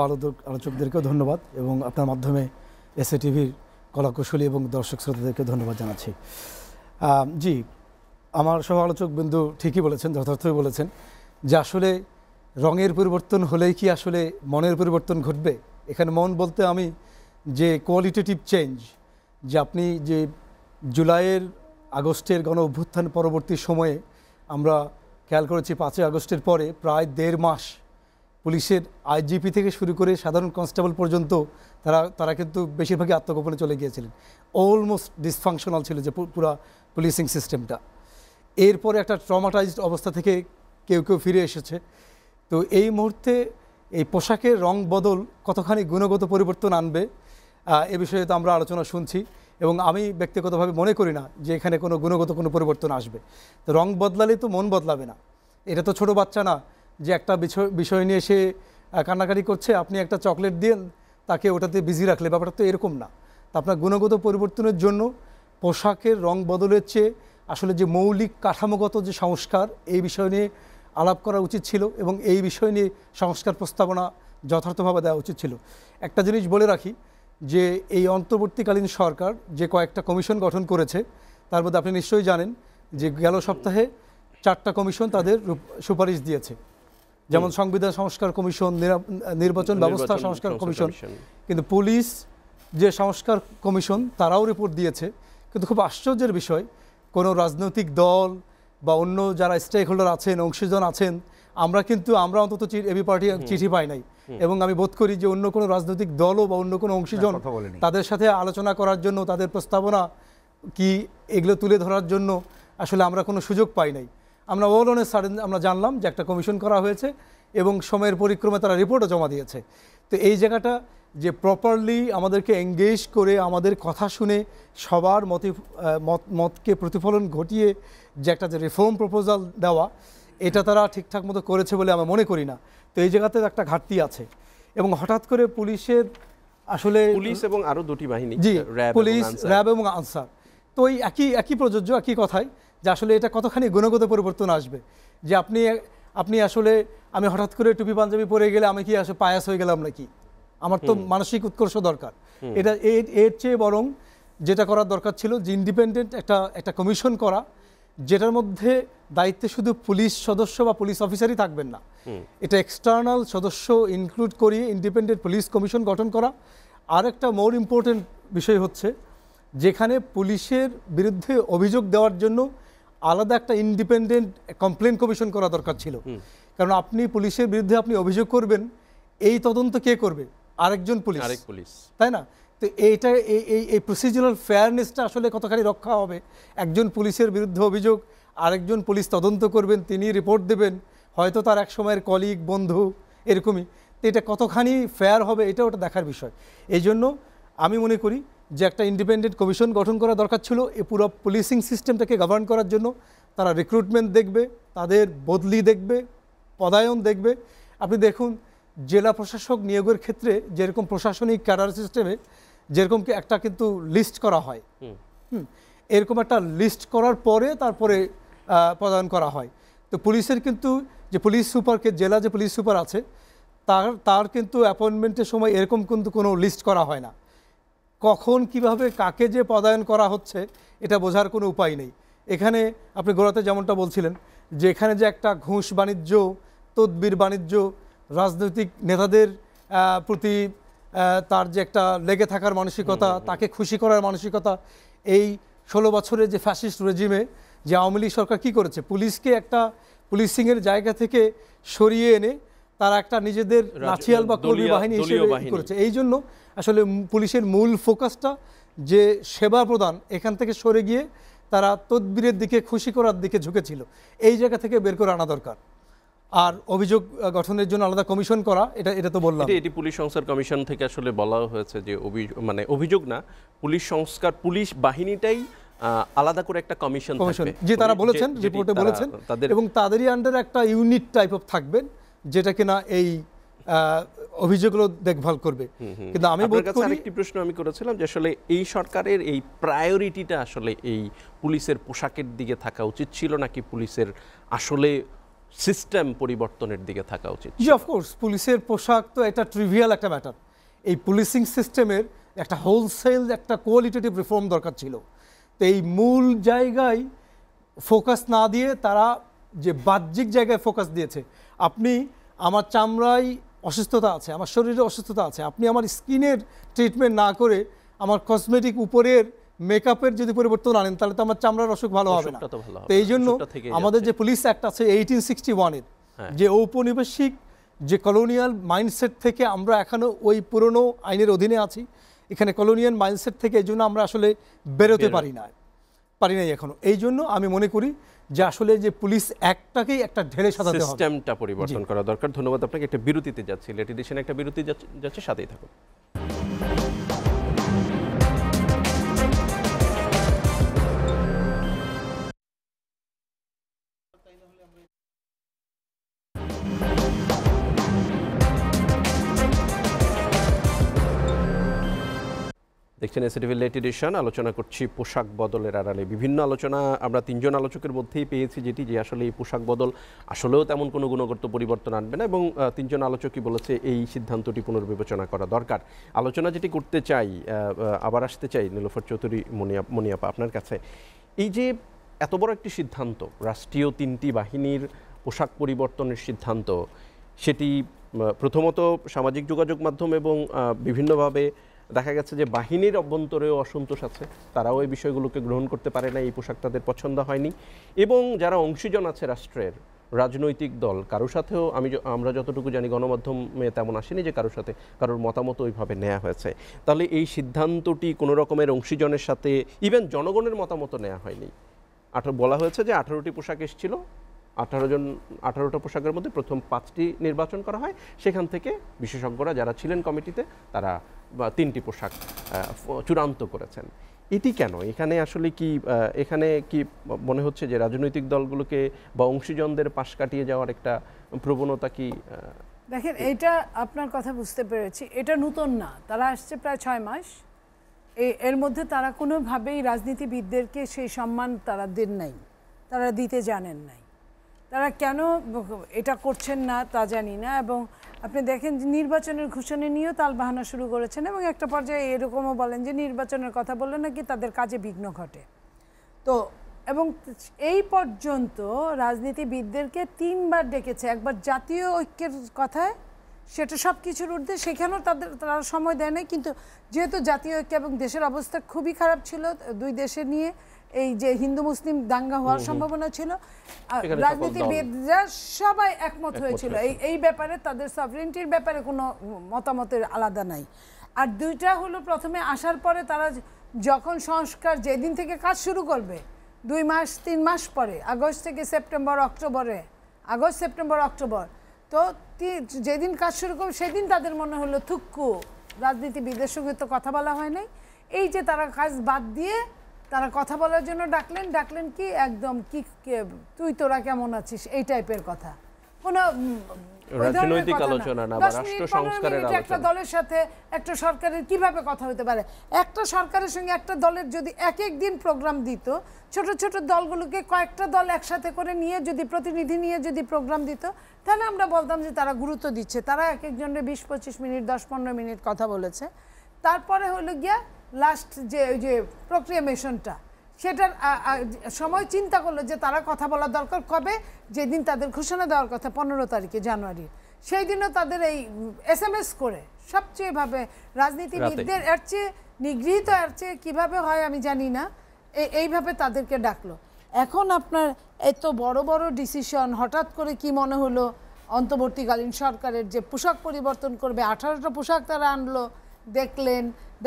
আলোচকদেরকেও ধন্যবাদ এবং আপনার মাধ্যমে এসএ টিভির কলাকুশলী এবং দর্শক শ্রোতাদেরকে ধন্যবাদ জানাচ্ছি। জি, আমার সহ আলোচক বিন্দু ঠিকই বলেছেন, যথার্থই বলেছেন যে আসলে রঙের পরিবর্তন হলেই কি আসলে মনের পরিবর্তন ঘটবে? এখানে মন বলতে আমি যে কোয়ালিটেটিভ চেঞ্জ, যে আপনি যে জুলাইয়ের আগস্টের গণ অভ্যুত্থান পরবর্তী সময়ে আমরা খেয়াল করেছি 5ই আগস্টের পরে প্রায় 1.5 মাস পুলিশের আইজিপি থেকে শুরু করে সাধারণ কনস্টেবল পর্যন্ত তারা কিন্তু বেশিরভাগই আত্মগোপনে চলে গিয়েছিলেন। অলমোস্ট ডিসফাংশনাল ছিল যে পুরো পুলিশিং সিস্টেমটা। এরপরে একটা ট্রমাটাইজড অবস্থা থেকে কেউ কেউ ফিরে এসেছে। তো এই মুহূর্তে এই পোশাকের রং বদল কতখানি গুণগত পরিবর্তন আনবে এ বিষয়ে তো আমরা আলোচনা শুনছি, এবং আমি ব্যক্তিগতভাবে মনে করি না যে এখানে কোনো গুণগত কোনো পরিবর্তন আসবে। তো রং বদলালে তো মন বদলাবে না। এটা তো ছোট বাচ্চা না যে একটা বিষয় নিয়ে সে কান্নাকাটি করছে, আপনি একটা চকলেট দিয়ে তাকে ওটাতে বিজি রাখলে, ব্যাপারটা তো এরকম না। তা আপনার গুণগত পরিবর্তনের জন্য পোশাকের রং বদলের চেয়ে আসলে যে মৌলিক কাঠামোগত যে সংস্কার, এই বিষয় নিয়ে আলাপ করা উচিত ছিল এবং এই বিষয় নিয়ে সংস্কার প্রস্তাবনা যথার্থভাবে দেওয়া উচিত ছিল। একটা জিনিস বলে রাখি যে এই অন্তর্বর্তীকালীন সরকার যে কয়েকটা কমিশন গঠন করেছে, তার মধ্যে আপনি নিশ্চয়ই জানেন যে গেল সপ্তাহে 4টা কমিশন তাদের সুপারিশ দিয়েছে, যেমন সংবিধান সংস্কার কমিশন, নির্বাচন ব্যবস্থা সংস্কার কমিশন। কিন্তু পুলিশ যে সংস্কার কমিশন তারাও রিপোর্ট দিয়েছে। কিন্তু খুব আশ্চর্যের বিষয়, কোনো রাজনৈতিক দল বা অন্য যারা স্টেক হোল্ডার আছেন, অংশীজন আছেন, আমরা অন্তত এবি পার্টি চিঠি পাই নাই। এবং আমি বোধ করি যে অন্য কোনো রাজনৈতিক দলও বা অন্য কোনো অংশীজন তাদের সাথে আলোচনা করার জন্য, তাদের প্রস্তাবনা কি এগুলো তুলে ধরার জন্য আসলে আমরা কোনো সুযোগ পাই নাই। আমরা অল অন এ সাডেন আমরা জানলাম যে একটা কমিশন করা হয়েছে এবং সময়ের পরিক্রমে তারা রিপোর্টও জমা দিয়েছে। তো এই জায়গাটা যে প্রপারলি আমাদেরকে এঙ্গেজ করে আমাদের কথা শুনে সবার মতকে প্রতিফলন ঘটিয়ে যে একটা যে রিফর্ম প্রপোজাল দেওয়া, এটা তারা ঠিকঠাক মতো করেছে বলে আমি মনে করি না। তো এই জায়গাতে একটা ঘাটতি আছে। এবং হঠাৎ করে পুলিশের আসলে পুলিশ এবং আরও 2টি বাহিনী, জি, পুলিশ, র্যাব এবং আনসার, তো ওই একই প্রযোজ্য, একই কথাই যে আসলে এটা কতখানি গুণগত পরিবর্তন আসবে। যে আপনি আসলে আমি হঠাৎ করে টুপি পাঞ্জাবি পরে গেলে আমি কি আসলে পায়াস হয়ে গেলাম নাকি? আমার তো মানসিক উৎকর্ষ দরকার। এটা এর চেয়ে বরং যেটা করার দরকার ছিল যে ইন্ডিপেন্ডেন্ট একটা কমিশন করা, যেটার মধ্যে দায়িত্বে শুধু পুলিশ সদস্য বা পুলিশ অফিসারই থাকবেন না, এটা এক্সটার্নাল সদস্য ইনক্লুড করিয়ে ইন্ডিপেন্ডেন্ট পুলিশ কমিশন গঠন করা। আর একটা মোর ইম্পর্টেন্ট বিষয় হচ্ছে যেখানে পুলিশের বিরুদ্ধে অভিযোগ দেওয়ার জন্য আলাদা একটা ইন্ডিপেন্ডেন্ট কমপ্লেন কমিশন করা দরকার ছিল। কারণ আপনি পুলিশের বিরুদ্ধে আপনি অভিযোগ করবেন, এই তদন্ত কে করবে? আরেকজন পুলিশ, তাই না? তো এই প্রসিজারাল ফেয়ারনেসটা আসলে কতখানি রক্ষা হবে? একজন পুলিশের বিরুদ্ধে অভিযোগ, আরেকজন পুলিশ তদন্ত করবেন, তিনি রিপোর্ট দেবেন, হয়তো তার এক সময়ের কলিগ, বন্ধু, এরকমই। তো এটা কতখানি ফেয়ার হবে, এটা ওটা দেখার বিষয়। এই জন্য আমি মনে করি যে একটা ইন্ডিপেন্ডেন্ট কমিশন গঠন করা দরকার ছিল এই পুরো পুলিশিং সিস্টেমটাকে গভর্ন করার জন্য। তারা রিক্রুটমেন্ট দেখবে, তাদের বদলি দেখবে, পদায়ন দেখবে। আপনি দেখুন জেলা প্রশাসক নিয়োগের ক্ষেত্রে যেরকম প্রশাসনিক ক্যাডার সিস্টেমে যেরকম একটা কিন্তু লিস্ট করা হয়, এরকম একটা লিস্ট করার পরে তারপরে পদায়ন করা হয়। তো পুলিশের কিন্তু যে পুলিশ সুপারকে, জেলা যে পুলিশ সুপার আছে তার কিন্তু অ্যাপয়েন্টমেন্টের সময় এরকম কিন্তু কোনো লিস্ট করা হয় না। কখন কিভাবে কাকে যে পদায়ন করা হচ্ছে এটা বোঝার কোনো উপায় নেই। এখানে আপনি গোড়াতে যেমনটা বলছিলেন যে এখানে যে একটা ঘুষ বাণিজ্য, তদবির বাণিজ্য, রাজনৈতিক নেতাদের প্রতি তার যে একটা লেগে থাকার মানসিকতা, তাকে খুশি করার মানসিকতা, এই 16 বছরের যে ফ্যাসিস্ট রেজিমে যে আওয়ামী লীগ সরকার কী করেছে, পুলিশকে একটা পুলিশিংয়ের জায়গা থেকে সরিয়ে এনে তারা একটা নিজেদের নাচিয়াল বা কর্মী বাহিনী হিসেবে করেছে। এই জন্য আসলে পুলিশের মূল ফোকাসটা যে সেবা প্রদান, এখান থেকে সরে গিয়ে তারা তদবিরের দিকে, খুশি করার দিকে ঝুঁকেছিল। এই জায়গা থেকে বের করে আনা দরকার। আর অভিযোগ গঠনের জন্য আলাদা কমিশন করা, এটা তো বললাম। এটি পুলিশ সংস্কার কমিশন থেকে আসলে বলা হয়েছে যে অভিযোগ না, পুলিশ সংস্কার, পুলিশ বাহিনীটাই আলাদা করে একটা কমিশন থাকবে, যে তারা বলেছেন, রিপোর্টে বলেছেন, এবং তাদেরই আন্ডারে একটা ইউনিট টাইপ অফ থাকবেন যেটা কিনা এই অভিযোগগুলো দেখভাল করবে। কিন্তু আমি বোধ করি আরেকটি প্রশ্ন আমি করেছিলাম যে আসলে এই সরকারের এই প্রায়োরিটিটা আসলে এই পুলিশের পোশাকের দিকে থাকা উচিত ছিল নাকি পুলিশের আসলে সিস্টেম পরিবর্তনের দিকে থাকা উচিত? জি, অফকোর্স পুলিশের পোশাক তো এটা ট্রিভিয়াল একটা ম্যাটার। এই পুলিশিং সিস্টেমের একটা হোলসেল একটা কোয়ালিটেটিভ রিফর্ম দরকার ছিল। তো এই মূল জায়গায় ফোকাস না দিয়ে তারা যে বাহ্যিক জায়গায় ফোকাস দিয়েছে, আপনি আমার চামড়ায় অসুস্থতা আছে, আমার শরীরে অসুস্থতা আছে, আপনি আমার স্কিনের ট্রিটমেন্ট না করে আমার কসমেটিক উপরের মেকআপের যদি পরিবর্তন আনেন তাহলে তো আমার চামড়ার অসুখ ভালো হবে না। তো এই জন্য আমাদের যে পুলিশ অ্যাক্ট আছে 1861-এর, যে ঔপনিবেশিক যে কলোনিয়াল মাইন্ডসেট থেকে আমরা এখনও ওই পুরনো আইনের অধীনে আছি, এখানে কলোনিয়াল মাইন্ডসেট থেকে এই জন্য আমরা আসলে বেরোতে পারি নাই এখনো। এই জন্য আমি মনে করি যে আসলে যে পুলিশ অ্যাক্টটাকেই একটা ঢেলে সাজাতে হবে, সিস্টেমটা পরিবর্তন করা দরকার। ধন্যবাদ আপনাকে। একটা বিরতিতে যাচ্ছি, লেট এডিশনে একটা বিরতি যাচ্ছে, সাথেই থাকুন। দেখছেন এসএটিভি লেট এডিশন। আলোচনা করছি পোশাক বদলের আড়ালে। বিভিন্ন আলোচনা আমরা তিনজন আলোচকের মধ্যেই পেয়েছি যেটি যে আসলে এই পোশাক বদল আসলেও তেমন কোনো গুণগত পরিবর্তন আনবে না, এবং তিনজন আলোচকই বলেছে এই সিদ্ধান্তটি পুনর্বিবেচনা করা দরকার। আলোচনা যেটি করতে চাই, আবার আসতে চাই নীলোফার চৌধুরী, মনিয়াপা, আপনার কাছে। এই যে এত বড় একটি সিদ্ধান্ত, রাষ্ট্রীয় 3টি বাহিনীর পোশাক পরিবর্তনের সিদ্ধান্ত, সেটি প্রথমত সামাজিক যোগাযোগ মাধ্যম এবং বিভিন্নভাবে দেখা গেছে যে বাহিনীর অভ্যন্তরেও অসন্তোষ আছে, তারাও এই বিষয়গুলোকে গ্রহণ করতে পারে না, এই পোশাক তাদের পছন্দ হয়নি। এবং যারা অংশীজন আছে রাষ্ট্রের, রাজনৈতিক দল, কারোর সাথেও আমরা যতটুকু জানি গণমাধ্যমে তেমন আসেনি যে কারোর সাথে কারোর মতামত ওইভাবে নেওয়া হয়েছে। তাহলে এই সিদ্ধান্তটি কোনো রকমের অংশীজনের সাথে, ইভেন জনগণের মতামত নেওয়া হয়নি। বলা হয়েছে যে 18টি পোশাক এসেছিল, 18টা পোশাকের মধ্যে প্রথম 5টি নির্বাচন করা হয়, সেখান থেকে বিশেষজ্ঞরা যারা ছিলেন কমিটিতে তারা 3টি পোশাক চূড়ান্ত করেছেন। এটি কেন? এখানে আসলে কি মনে হচ্ছে যে রাজনৈতিক দলগুলোকে বা অংশীজনদের পাশ কাটিয়ে যাওয়ার একটা প্রবণতা কি? দেখেন, এইটা আপনার কথা বুঝতে পেরেছি, এটা নতুন না, তারা আসছে প্রায় 6 মাস। এর মধ্যে তারা কোনোভাবেই রাজনীতিবিদদেরকে সেই সম্মান তারা দেন নাই, তারা দিতে জানেন নাই। তারা কেন এটা করছেন না তা জানি না। এবং আপনি দেখেন নির্বাচনের ঘোষণা নিয়েও তালবাহানা শুরু করেছেন, এবং একটা পর্যায়ে এরকমও বলেন যে নির্বাচনের কথা বললে নাকি তাদের কাজে বিঘ্ন ঘটে। তো এবং এই পর্যন্ত রাজনীতিবিদদেরকে 3বার ডেকেছে, একবার জাতীয় ঐক্যের কথায়, সেটা সব কিছুর ঊর্ধ্বে, সেখানেও তারা সময় দেয় নাই। কিন্তু যেহেতু জাতীয় ঐক্য এবং দেশের অবস্থা খুবই খারাপ ছিল, দুই দেশে নিয়ে এই যে হিন্দু মুসলিম দাঙ্গা হওয়ার সম্ভাবনা ছিল, রাজনীতিবিদরা সবাই একমত হয়েছিল এই ব্যাপারে, তাদের সভরেন্টির ব্যাপারে কোনো মতামতের আলাদা নাই। আর দুইটা হলো, প্রথমে আসার পরে তারা যখন সংস্কার যেদিন থেকে কাজ শুরু করবে, 2 মাস 3 মাস পরে, আগস্ট থেকে সেপ্টেম্বর অক্টোবর, তো যেদিন কাজ শুরু করবে সেদিন তাদের মনে হলো থুক্কু, রাজনীতিবিদের সঙ্গে তো কথা বলা হয় নাই। এই যে তারা কাজ বাদ দিয়ে তারা কথা বলার জন্য ডাকলেন কি একদম কি তুই তোরা কেমন আছিস এই টাইপের কথা, কোনো রাজনৈতিক আলোচনা না, বা রাষ্ট্র সংস্কারের আলোচনা। একটা দলের সাথে একটা সরকারের কিভাবে কথা হতে পারে? একটা সরকারের সঙ্গে একটা দলের যদি এক দিন প্রোগ্রাম দিত, ছোট ছোট দলগুলোকে কয়েকটা দল একসাথে করে নিয়ে যদি প্রতিনিধি নিয়ে যদি প্রোগ্রাম দিত, তাহলে আমরা বলতাম যে তারা গুরুত্ব দিচ্ছে। তারা একজনের 20-25 মিনিট 10-15 মিনিট কথা বলেছে। তারপরে হলো গিয়া লাস্ট যে প্রক্রিয়ামেশনটা, সেটার সময় চিন্তা করলো যে তারা কথা বলা দরকার কবে, যেদিন তাদের ঘোষণা দেওয়ার কথা 15 তারিখে জানুয়ারি, সেই দিনও তাদের এই SMS করে সবচেয়ে ভাবে রাজনীতিবিদদের এর চেয়ে নিগৃহীত, এর চেয়ে কীভাবে হয় আমি জানি না, এইভাবে তাদেরকে ডাকলো। এখন আপনার এত বড় বড় ডিসিশন হঠাৎ করে কি মনে হলো, অন্তর্বর্তীকালীন সরকারের যে পোশাক পরিবর্তন করবে, 18টা পোশাক তারা আনলো,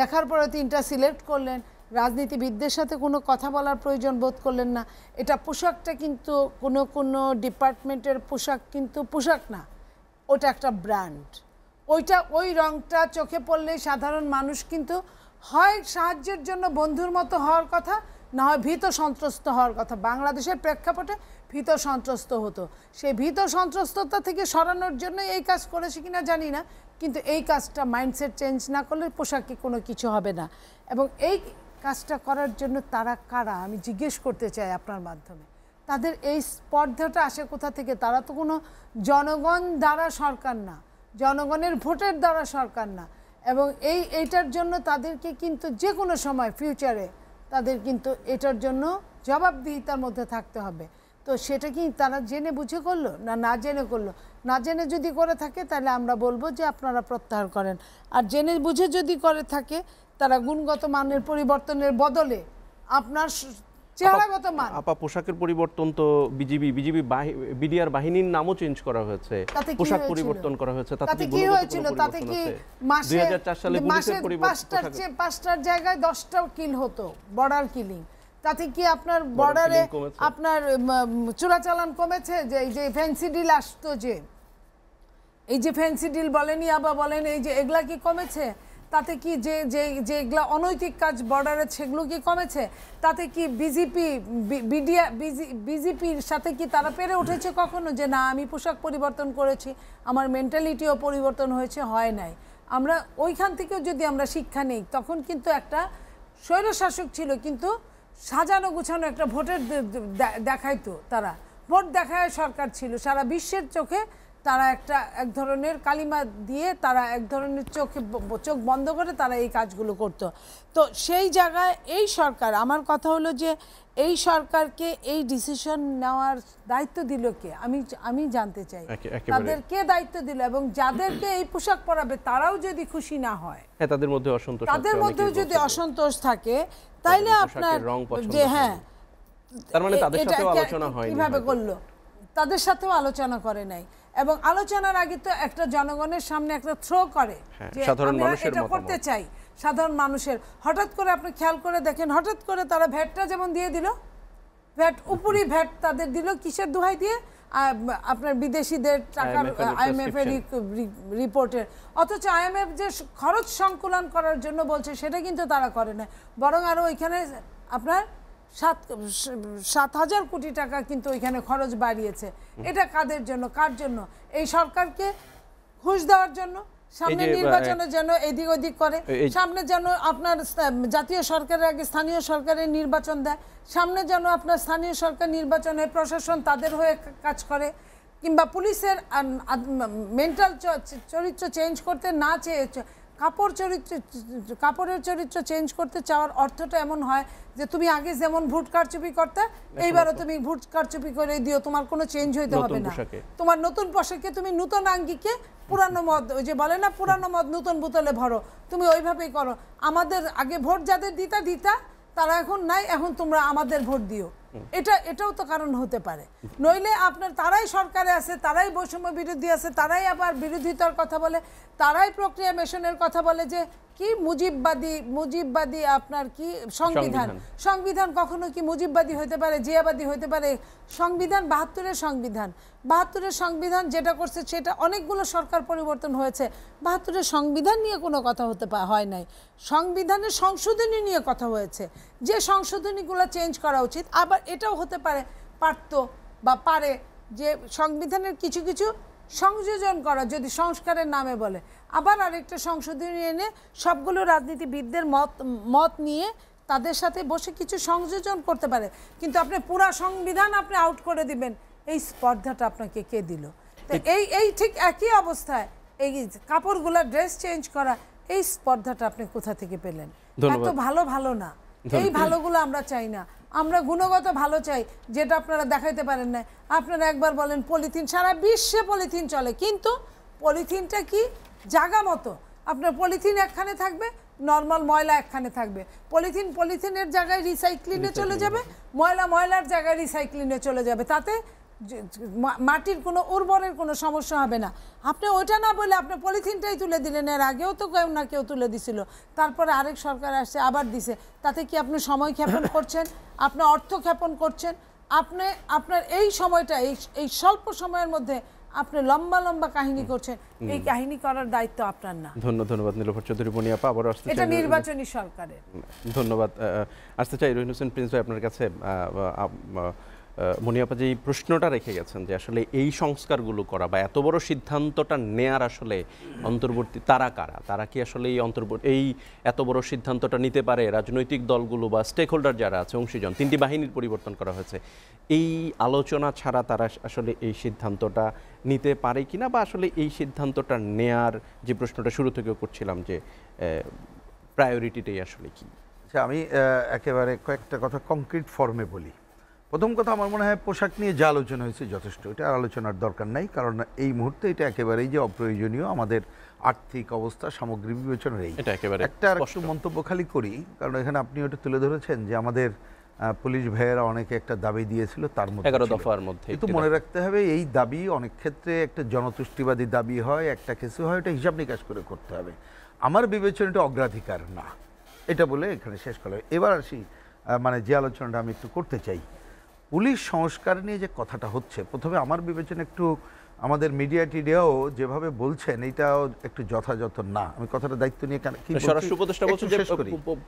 দেখার পরে 3টা সিলেক্ট করলেন, রাজনীতিবিদদের সাথে কোনো কথা বলার প্রয়োজন বোধ করলেন না। এটা পোশাকটা কিন্তু কোনো ডিপার্টমেন্টের পোশাক কিন্তু পোশাক না, ওটা একটা ব্র্যান্ড। ওই রংটা চোখে পড়লে সাধারণ মানুষ কিন্তু হয় সাহায্যের জন্য বন্ধুর মতো হওয়ার কথা, না হয় ভীত সন্ত্রস্ত হওয়ার কথা। বাংলাদেশের প্রেক্ষাপটে ভীত সন্ত্রস্ত হতো, সেই ভীত সন্ত্রস্ততা থেকে সরানোর জন্য এই কাজ করেছে কিনা জানি না, কিন্তু এই কাজটা মাইন্ডসেট চেঞ্জ না করলে পোশাকে কোনো কিছু হবে না। এবং এই কাজটা করার জন্য তারা কারা আমি জিজ্ঞেস করতে চাই আপনার মাধ্যমে। তাদের এই স্পর্ধাটা আসে কোথা থেকে? তারা তো কোনো জনগণ দ্বারা সরকার না, জনগণের ভোটের দ্বারা সরকার না। এবং এইটার জন্য তাদেরকে কিন্তু যে কোনো সময় ফিউচারে তাদের কিন্তু এটার জন্য জবাবদিহিতার মধ্যে থাকতে হবে। তো সেটা কি তারা জেনে বুঝে করলো না না জেনে করলো? না জেনে যদি করে থাকে তাহলে আমরা বলবো যে আপনারা প্রত্যাহার করেন। আর জেনে বুঝে যদি করে থাকে তারা গুণগত মানের পরিবর্তনের বদলে আপনার চেহারাগত মান। আপা, পোশাকের পরিবর্তন তো বিজিবি বিডিআর বাহিনীর নামও চেঞ্জ করা হয়েছে, পোশাক পরিবর্তন করা হয়েছে, তাতে কি হয়েছিল? তাতে কি মাসে 2004 সালে পুলিশের পরিবর্তন 5টার জায়গায় 10টা কিল হতো, বর্ডার কিলিং। তাতে কি আপনার বর্ডারে আপনার চোরাচালান কমেছে? যে ফ্যান্সি ডিল আসতো, যে এই যে ফ্যান্সি ডিল বলেনি আবার বলেন, এই যে এগুলা কি কমেছে? তাতে কি যে এগুলা অনৈতিক কাজ বর্ডারে সেগুলো কি কমেছে? তাতে কি বিজেপির সাথে কি তারা পেরে উঠেছে কখনো যে না আমি পোশাক পরিবর্তন করেছি, আমার মেন্টালিটিও পরিবর্তন হয়েছে? হয় নাই। আমরা ওইখান থেকেও যদি আমরা শিক্ষা নেই, তখন কিন্তু একটা স্বৈরশাসক ছিল কিন্তু সাজানো গুছানো একটা ভোটের দেখাইতো, তারা ভোট দেখায় সরকার ছিল। সারা বিশ্বের চোখে তারা এক ধরনের কালিমা দিয়ে তারা এক ধরনের চোখ বন্ধ করে তারা এই কাজগুলো করত। তো সেই জায়গায় এই সরকার, আমার কথা হলো যে এই সরকারকে এই ডিসিশন নেওয়ার দায়িত্ব দিল কে? আমি জানতে চাই তাদের কে দায়িত্ব দিল, এবং যাদেরকে এই পোশাক পরাবে তারাও যদি খুশি না হয়, তাদের মধ্যে অসন্তোষ, তাদের মধ্যেও যদি অসন্তোষ থাকে, তাইলে আপনার যে হ্যাঁ তার মানে তাদের সাথেও আলোচনা হয়নি, কিভাবে করলো? তাদের সাথেও আলোচনা করে নাই। এবং আলোচনার আগে তো একটা জনগণের সামনে একটা থ্রো করে যে আমরা এটা করতে চাই, সাধারণ মানুষের। হঠাৎ করে আপনি খেয়াল করে দেখেন, হঠাৎ করে তারা ভ্যাটটা যেমন দিয়ে দিল, ভ্যাট উপরই ভ্যাট তাদের দিল কিসের দোহাই দিয়ে? আপনার বিদেশিদের টাকার IMF এর রিপোর্টের। অথচ IMF যে খরচ সংকুলন করার জন্য বলছে সেটা কিন্তু তারা করে না, বরং আরো ওইখানে আপনার 7,000 কোটি টাকা কিন্তু ওইখানে খরচ বাড়িয়েছে। এটা কাদের জন্য, কার জন্য? এই সরকারকে ঘুষ দেওয়ার জন্য, সামনে নির্বাচনের জন্য এদিক ওদিক করে, সামনে যেন আপনার জাতীয় সরকারের আগে স্থানীয় সরকারের নির্বাচন দেয়, সামনে যেন আপনার স্থানীয় সরকার নির্বাচনে প্রশাসন তাদের হয়ে কাজ করে, কিংবা পুলিশের মেন্টাল চরিত্র চেঞ্জ করতে না চেয়ে কাপড়ের চরিত্র চেঞ্জ করতে চাওয়ার অর্থটা এমন হয় যে তুমি আগে যেমন ভোট কারচুপি করতে, এইবারও তুমি ভোট কারচুপি করে দিও, তোমার কোনো চেঞ্জ হইতে হবে না। তোমার নতুন পোশাকে তুমি নতুন আঙ্গিকে পুরানো মদ, ওই যে বলে না পুরানো মদ নতুন বোতলে ভরো, তুমি ওইভাবেই করো। আমাদের আগে ভোট যাদের দিতা তারা এখন নাই, এখন তোমরা আমাদের ভোট দিও। এটাও তো কারণ হতে পারে। নইলে আপনার তারাই সরকারে আছে, তারাই বৈষম্য বিরোধী আছে, তারাই আবার বিরোধিতার কথা বলে, তারাই প্রক্রিয়া মেশনের কথা বলে যে কি মুজিববাদী আপনার কি সংবিধান কখনো কি মুজিববাদী হতে পারে, জিয়াবাদী হতে পারে? সংবিধান 72-এর সংবিধান যেটা করছে সেটা অনেকগুলো সরকার পরিবর্তন হয়েছে, 72-এর সংবিধান নিয়ে কোনো কথা হয় নাই। সংবিধানের সংশোধনী নিয়ে কথা হয়েছে, যে সংশোধনীগুলো চেঞ্জ করা উচিত। আবার এটাও হতে পারে যে সংবিধানের কিছু কিছু সংযোজন করা, যদি সংস্কারের নামে বলে, আবার আরেকটা সংশোধনী এনে সবগুলো রাজনীতিবিদদের মত নিয়ে তাদের সাথে বসে কিছু সংযোজন করতে পারে। কিন্তু আপনি পুরা সংবিধান আপনি আউট করে দিবেন, এই স্পর্ধাটা আপনাকে কে দিল? তো এই ঠিক একই অবস্থায় এই কাপড়গুলা ড্রেস চেঞ্জ করা, এই স্পর্ধাটা আপনি কোথা থেকে পেলেন? এত ভালো না, এই ভালোগুলো আমরা চাই না। আমরা গুণগত ভালো চাই, যেটা আপনারা দেখাইতে পারেন না। আপনারা একবার বলেন পলিথিন, সারা বিশ্বে পলিথিন চলে, কিন্তু পলিথিনটা কি জায়গা মতো? আপনার পলিথিন একখানে থাকবে, নর্মাল ময়লা একখানে থাকবে। পলিথিনের জায়গায় রিসাইক্লিনে চলে যাবে, ময়লার জায়গায় রিসাইক্লিনে চলে যাবে, তাতে মাটির কোনো উর্বরের কোনো সমস্যা হবে না। আপনি ওইটা না বলে আপনি পলিথিনটাই তুলে দিলেন। এর আগেও তো কেউ তুলে দিছিল, তারপরে আরেক সরকার আসছে আবার দিছে। তাতে কি আপনি সময় ক্ষেপণ করছেন, আপনি অর্থ ক্ষেপণ করছেন। আপনার এই সময়টা এই স্বল্প সময়ের মধ্যে আপনি লম্বা লম্বা কাহিনী করছেন, এই কাহিনী করার দায়িত্ব আপনার না। ধন্যবাদ নীলোফার চৌধুরী মনি আপা, আবার আসতে এটা চাই নির্বাচনী সরকারের। ধন্যবাদ। আসতে চাই রহিন হোসেন প্রিন্স ভাই আপনার কাছে। মনি আপা যে প্রশ্নটা রেখে গেছেন যে আসলে এই সংস্কারগুলো করা বা এত বড় সিদ্ধান্তটা নেয়ার আসলে অন্তর্বর্তী তারা কারা, তারা কি আসলে এই এত বড় সিদ্ধান্তটা নিতে পারে? রাজনৈতিক দলগুলো বা স্টেক হোল্ডার যারা আছে, অংশীজন, 3টি বাহিনীর পরিবর্তন করা হয়েছে, এই আলোচনা ছাড়া তারা আসলে এই সিদ্ধান্তটা নিতে পারে কিনা, বা আসলে এই সিদ্ধান্তটা নেয়ার যে প্রশ্নটা শুরু থেকে করছিলাম যে প্রায়োরিটিটাই আসলে কি? আচ্ছা, আমি একেবারে কয়েকটা কথা কংক্রিট ফর্মে বলি। প্রথম কথা, আমার মনে হয় পোশাক নিয়ে যে আলোচনা হয়েছে যথেষ্ট, এটা আলোচনার দরকার নাই, কারণ এই মুহূর্তে এটা একেবারেই যে অপ্রয়োজনীয় আমাদের আর্থিক অবস্থা সামগ্রিক বিবেচনার। একটা আর একটু মন্তব্য খালি করি, কারণ এখানে আপনি ওটা তুলে ধরেছেন যে আমাদের পুলিশ ভাইয়েরা অনেকে একটা দাবি দিয়েছিল, তার মধ্যে 11 দফার মধ্যে কিন্তু মনে রাখতে হবে এই দাবি অনেক ক্ষেত্রে একটা জনতুষ্টিবাদী দাবি হয়, একটা কিছু হয়, এটা হিসাব নিকাশ করে করতে হবে। আমার বিবেচনাটা অগ্রাধিকার না, এটা বলে এখানে শেষ করা। এবার আসি মানে যে আলোচনাটা আমি একটু করতে চাই, পুলিশ সংস্কার নিয়ে যে কথাটা হচ্ছে, প্রথমে আমার বিবেচনা একটু আমাদের মিডিয়া টিডিয়াও যেভাবে বলছেন এটাও একটু যথাযথ না। আমি কথাটা দায়িত্ব নিয়ে কি স্বরাষ্ট্র উপদেষ্টা বলছেন যে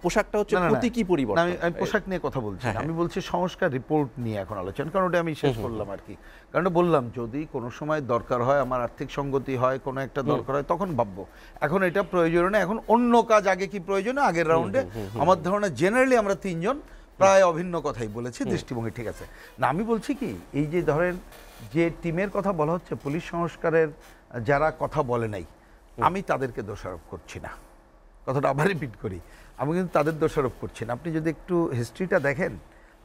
পোশাকটা হচ্ছে প্রতীকী পরিবর্তন। আমি পোশাক নিয়ে কথা বলছি, আমি বলছি সংস্কার রিপোর্ট নিয়ে এখন আলোচনা, কারণ ওটা আমি শেষ করলাম আর কি। কারণ বললাম যদি কোনো সময় দরকার হয়, আমার আর্থিক সঙ্গতি হয়, কোনো একটা দরকার হয়, তখন ভাববো। এখন এটা প্রয়োজন না, এখন অন্য কাজ আগে কি প্রয়োজন আগের রাউন্ডে। আমার ধারণা জেনারেলি আমরা 3 জন প্রায় অভিন্ন কথাই বলেছি, দৃষ্টিভঙ্গি ঠিক আছে না। আমি বলছি কি, এই যে ধরেন যে টিমের কথা বলা হচ্ছে পুলিশ সংস্কারের, যারা কথা বলে নাই, আমি তাদেরকে দোষারোপ করছি না, কথাটা আবার রিপিট করি, আমি কিন্তু তাদের দোষারোপ করছি না। আপনি যদি একটু হিস্ট্রিটা দেখেন,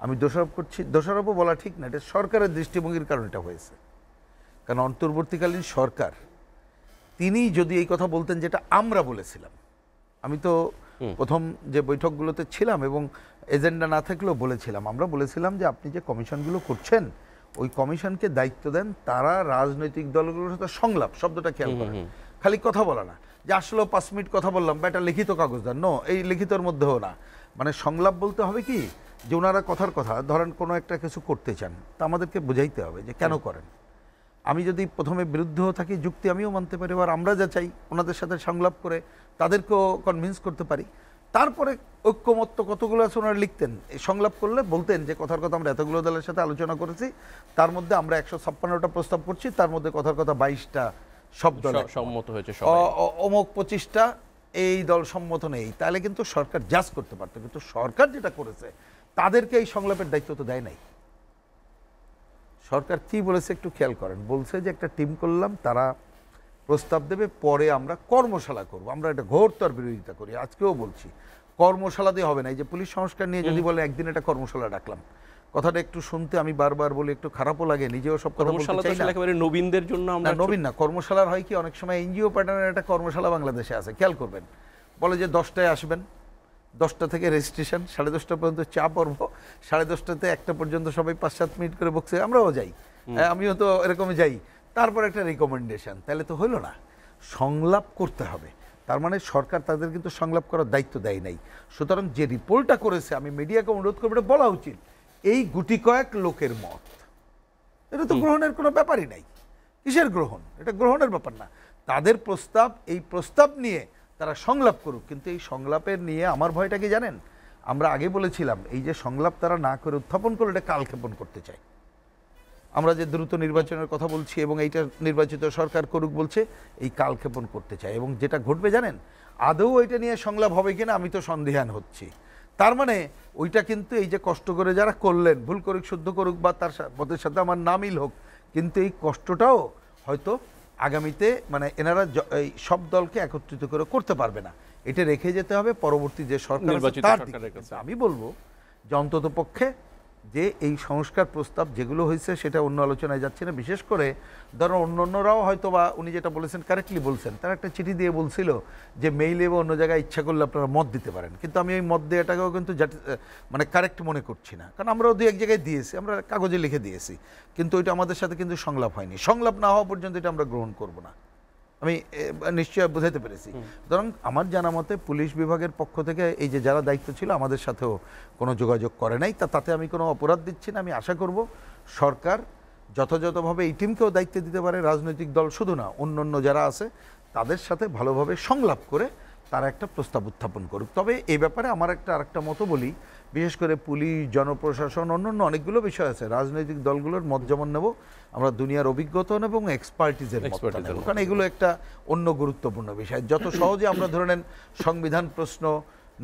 আমি দোষারোপ করছি, দোষারোপও বলা ঠিক না, এটা সরকারের দৃষ্টিভঙ্গির কারণে এটা হয়েছে। কারণ অন্তর্বর্তীকালীন সরকার তিনি যদি এই কথা বলতেন যেটা আমরা বলেছিলাম, আমি তো প্রথম যে বৈঠকগুলোতে ছিলাম এবং এজেন্ডা না থাকলেও বলেছিলাম, আমরা বলেছিলাম যে আপনি যে কমিশনগুলো করছেন ওই কমিশনকে দায়িত্ব দেন তারা রাজনৈতিক দলগুলোর সাথে সংলাপ, শব্দটা খেয়াল করেন, খালি কথা বলা না যে আসলে 5 মিনিট কথা বললাম বা এটা লিখিত কাগজ দেন, নো, এই লিখিতর মধ্যেও না, মানে সংলাপ বলতে হবে কি যে ওনারা কথার কথা ধরেন কোনো একটা কিছু করতে চান, তা আমাদেরকে বুঝাইতে হবে যে কেন করেন। আমি যদি প্রথমে বিরুদ্ধও থাকি, যুক্তি আমিও মানতে পারি, এবার আমরা যা চাই ওনাদের সাথে সংলাপ করে তাদেরকেও কনভিন্স করতে পারি। তারপরে ঐক্যমত্য কতগুলো আছে ওনারা লিখতেন, এই সংলাপ করলে বলতেন যে কথার কথা আমরা এতগুলো দলের সাথে আলোচনা করেছি, তার মধ্যে আমরা 156টা প্রস্তাব করছি, তার মধ্যে কথার কথা 22টা সব দল সম্মত হয়েছে, অমুক 25টা এই দল সম্মত নেই, তাহলে কিন্তু সরকার জাজ করতে পারতো। কিন্তু সরকার যেটা করেছে, তাদেরকে এই সংলাপের দায়িত্ব তো দেয় নাই। সরকার কি বলেছে একটু খেয়াল করেন, বলছে যে একটা টিম করলাম, তারা প্রস্তাব দেবে, পরে আমরা কর্মশালা করব। আমরা এটা ঘোরতর বিরোধিতা করি, আজকেও বলছি কর্মশালা দিয়ে হবে না। এই যে পুলিশ সংস্কার নিয়ে যদি বলে একদিন একটা কর্মশালা ডাকলাম, কথাটা একটু শুনতে আমি বারবার বলি একটু খারাপও লাগে, নিজেও সব কথা বলতে চাই না। একেবারে নবীনদের জন্য আমরা নবীন না, কর্মশালার হয় কি অনেক সময় এনজিও প্যাটার্নের একটা কর্মশালা বাংলাদেশে আছে, খেয়াল করবেন, বলে যে 10টায় আসবেন, 10টা থেকে রেজিস্ট্রেশন, 10:30 পর্যন্ত চা পর্ব, 10:30 1টা পর্যন্ত সবাই 5-7 মিনিট করে বকছে, আমরাও যাই, আমিও তো এরকমই যাই, তারপর একটা রিকমেন্ডেশন, তাহলে তো হলো না। সংলাপ করতে হবে, তার মানে সরকার তাদের কিন্তু সংলাপ করার দায়িত্ব দেয় নাই। সুতরাং যে রিপোর্টটা করেছে, আমি মিডিয়াকে অনুরোধ করবো এটা বলা উচিত, এই গুটি কয়েক লোকের মত, এটা তো গ্রহণের কোনো ব্যাপারই নাই। কিসের গ্রহণ? এটা গ্রহণের ব্যাপার না, তাদের প্রস্তাব, এই প্রস্তাব নিয়ে তারা সংলাপ করুক। কিন্তু এই সংলাপের নিয়ে আমার ভয়টা কি জানেন, আমরা আগে বলেছিলাম এই যে সংলাপ তারা না করে উত্থাপন করে এটা কালক্ষেপণ করতে চায়। আমরা যে দ্রুত নির্বাচনের কথা বলছি এবং এইটা নির্বাচিত সরকার করুক বলছে, এই কালক্ষেপণ করতে চায়। এবং যেটা ঘটবে জানেন, আদৌ ওইটা নিয়ে সংলাপ হবে কিনা আমি তো সন্দেহান হচ্ছি। তার মানে ওইটা কিন্তু এই যে কষ্ট করে যারা করলেন, ভুল করুক শুদ্ধ করুক বা তার পথের সাথে আমার না মিল হোক, কিন্তু এই কষ্টটাও হয়তো আগামীতে মানে এনারা এই সব দলকে একত্রিত করে করতে পারবে না, এটা রেখে যেতে হবে পরবর্তী যে সরকার তার দিকে। আমি বলবো যে অন্তত পক্ষে যে এই সংস্কার প্রস্তাব যেগুলো হয়েছে সেটা অন্য আলোচনায় যাচ্ছে না। বিশেষ করে ধরো অন্যরাও হয়তো বা উনি যেটা বলেছেন কারেক্টলি বলছেন, তারা একটা চিঠি দিয়ে বলছিল যে মেইলে বা অন্য জায়গায় ইচ্ছা করলে আপনারা মত দিতে পারেন, কিন্তু আমি ওই মত দেওয়াটাকেও কিন্তু মানে কারেক্ট মনে করছি না, কারণ আমরাও 2-1 জায়গায় দিয়েছি, আমরা কাগজে লিখে দিয়েছি, কিন্তু ওইটা আমাদের সাথে কিন্তু সংলাপ হয়নি। সংলাপ না হওয়া পর্যন্ত এটা আমরা গ্রহণ করব না, আমি নিশ্চয় বোঝাতে পেরেছি। সুতরাং আমার জানা মতে পুলিশ বিভাগের পক্ষ থেকে এই যে যারা দায়িত্ব ছিল আমাদের সাথেও কোনো যোগাযোগ করে নাই, তাতে আমি কোনো অপরাধ দিচ্ছি না। আমি আশা করব সরকার যথাযথভাবে এই টিমকেও দায়িত্ব দিতে পারে, রাজনৈতিক দল শুধু না, অন্য যারা আছে তাদের সাথে ভালোভাবে সংলাপ করে তারা একটা প্রস্তাব উত্থাপন করুক। তবে এই ব্যাপারে আমার আরেকটা মতো বলি, বিশেষ করে পুলিশ, জনপ্রশাসন, অন্যান্য অনেকগুলো বিষয় আছে, রাজনৈতিক দলগুলোর মত যেমন নেব, আমরা দুনিয়ার অভিজ্ঞতা নেব এবং এক্সপার্টিজের মত নেব, কারণ এগুলো একটা অন্য গুরুত্বপূর্ণ বিষয়। যত সহজে আমরা ধরে নেন সংবিধান প্রশ্ন,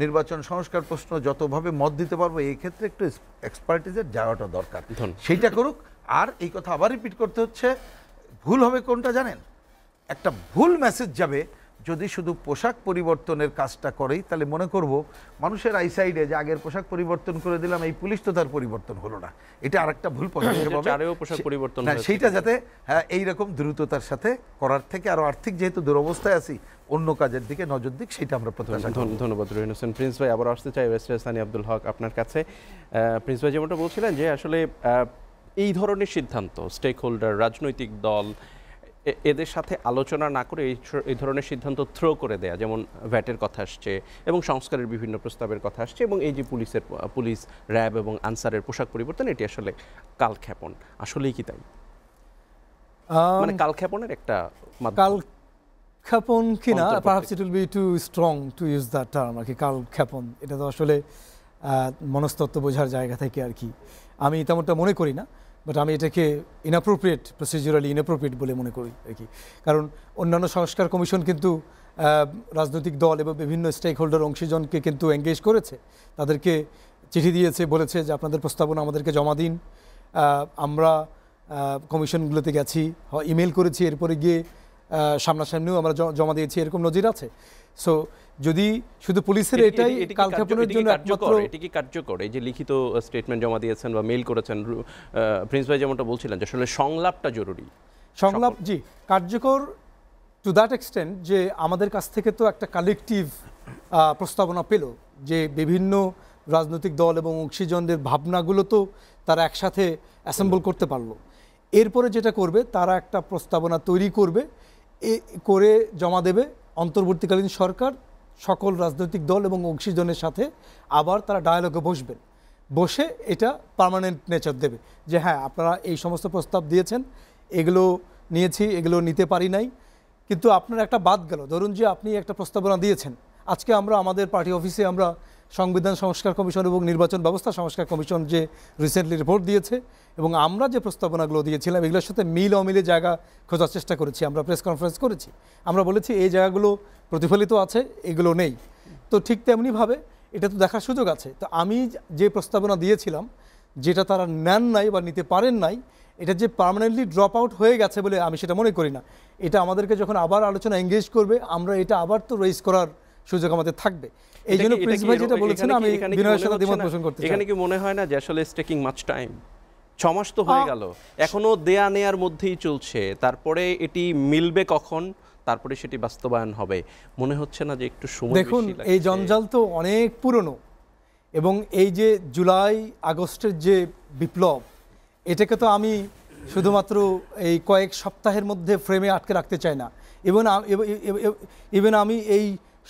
নির্বাচন সংস্কার প্রশ্ন যতভাবে মত দিতে পারবো, এই ক্ষেত্রে একটু এক্সপার্টিজের যাওয়াটা দরকার, সেইটা করুক। আর এই কথা আবার রিপিট করতে হচ্ছে, ভুল হবে কোনটা জানেন? একটা ভুল মেসেজ যাবে যদি শুধু পোশাক পরিবর্তনের কাজটা করেই, তাহলে মনে করব মানুষের আইসাইডে যে আগের পোশাক পরিবর্তন করে দিলাম, এই পুলিশ তো তার পরিবর্তন হলো না, এটা আরেকটা ভুল পদক্ষেপ হবে। সেইটা যাতে এইরকম দ্রুততার সাথে করার থেকে আরো আর্থিক যেহেতু দুরবস্থায় আছি, অন্য কাজের দিকে নজর দিক, সেটা আমরা প্রত্যাশা করি। ধন্যবাদ রহিন হোসেন। প্রিন্স ভাই, আবার আসতে চাই ওয়েস্টার সানি আব্দুল হক আপনার কাছে। প্রিন্স ভাই যেমনটা বলছিলেন যে আসলে এই ধরনের সিদ্ধান্ত স্টেক হোল্ডার, রাজনৈতিক দল এদের সাথে আলোচনা না করে এই ধরনের সিদ্ধান্ত থ্রো করে দেয়া, যেমন ভ্যাটের কথা আসছে এবং সংস্কারের বিভিন্ন প্রস্তাবের কথা আসছে, এবং এই যে পুলিশ, র্যাব এবং আনসারের পোশাক পরিবর্তন, এটি আসলে কালক্ষেপণ। আসলেই কি তাই? মানে কালক্ষেপণের একটা কালক্ষেপণ কিনা, perhaps it will be too strong to use that term আর কি। কালক্ষেপণ এটা তো আসলে মনস্তত্ত্ব বোঝার জায়গা থেকে আর কি, আমি তেমনটা মনে করি না, বাট আমি এটাকে ইনঅ্যাপ্রোপ্রিয়েট, প্রসিডিউরালি ইনঅ্যাপ্রোপ্রিয়েট বলে মনে করি আর কি। কারণ অন্যান্য সংস্কার কমিশন কিন্তু রাজনৈতিক দল এবং বিভিন্ন স্টেক হোল্ডার অংশীজনকে কিন্তু এঙ্গেজ করেছে, তাদেরকে চিঠি দিয়েছে, বলেছে যে আপনাদের প্রস্তাবনা আমাদেরকে জমা দিন। আমরা কমিশনগুলোতে গেছি, ইমেল করেছি, এরপরে গিয়ে সামনাসামনিও আমরা জমা দিয়েছি, এরকম নজির আছে। সো যদি শুধু পুলিশের এটাই কালক্ষেপণের জন্য একমাত্র, এটি কি কার্যকর? এই যে লিখিত স্টেটমেন্ট জমা দিয়েছেন বা মেইল করেছেন, প্রিন্স ভাই যেমনটা বলছিলেন যে আসলে সংলাপটা জরুরি, সংলাপ জি কার্যকর টু দ্যাট এক্সটেন্ট যে আমাদের কাছ থেকে তো একটা কালেকটিভ প্রস্তাবনা পেল, যে বিভিন্ন রাজনৈতিক দল এবং অংশীজনদের ভাবনাগুলো তো তারা একসাথে অ্যাসেম্বল করতে পারলো। এরপরে যেটা করবে, তারা একটা প্রস্তাবনা তৈরি করবে, করে জমা দেবে অন্তর্বর্তীকালীন সরকার সকল রাজনৈতিক দল এবং অংশীজনের সাথে আবার তারা ডায়ালগে বসবেন, বসে এটা পার্মানেন্ট নেচার দেবে যে হ্যাঁ আপনারা এই সমস্ত প্রস্তাব দিয়েছেন, এগুলো নিয়েছি, এগুলো নিতে পারি নাই, কিন্তু আপনার একটা বাদ গেল। ধরুন যে আপনি একটা প্রস্তাবনা দিয়েছেন, আজকে আমরা আমাদের পার্টি অফিসে আমরা সংবিধান সংস্কার কমিশন এবং নির্বাচন ব্যবস্থা সংস্কার কমিশন যে রিসেন্টলি রিপোর্ট দিয়েছে এবং আমরা যে প্রস্তাবনাগুলো দিয়েছিলাম এগুলোর সাথে মিল অমিলে জায়গা খোঁজার চেষ্টা করেছি, আমরা প্রেস কনফারেন্স করেছি, আমরা বলেছি এই জায়গাগুলো প্রতিফলিত আছে, এগুলো নেই। তো ঠিক তেমনিভাবে এটা তো দেখার সুযোগ আছে। তো আমি যে প্রস্তাবনা দিয়েছিলাম যেটা তারা নেন নাই বা নিতে পারেন নাই, এটা যে পার্মানেন্টলি ড্রপ আউট হয়ে গেছে বলে আমি সেটা মনে করি না। এটা আমাদেরকে যখন আবার আলোচনা এঙ্গেজ করবে, আমরা এটা আবার তো রেইজ করার সুযোগ আমাদের থাকবে। এই জন্য প্রিন্স ভাই যেটা বলেছেন আমি বিনয়ের সাথে দ্বিমত পোষণ করতে চাই। এখানে কি মনে হয় না যে আসলে ইটস টেকিং মাচ টাইম? 6 মাস তো হয়ে গেল, এখনো দেয়া নেয়ার মধ্যেই চলছে, তারপরে এটি মিলবে কখন, তারপরে সেটি বাস্তবায়ন হবে? মনে হচ্ছে না যে একটু সময়? দেখুন এই জঞ্জাল তো অনেক পুরনো, এবং এই যে জুলাই আগস্টের যে বিপ্লব, এটাকে তো আমি শুধুমাত্র এই কয়েক সপ্তাহের মধ্যে ফ্রেমে আটকে রাখতে চাই না। ইভেন আমি এই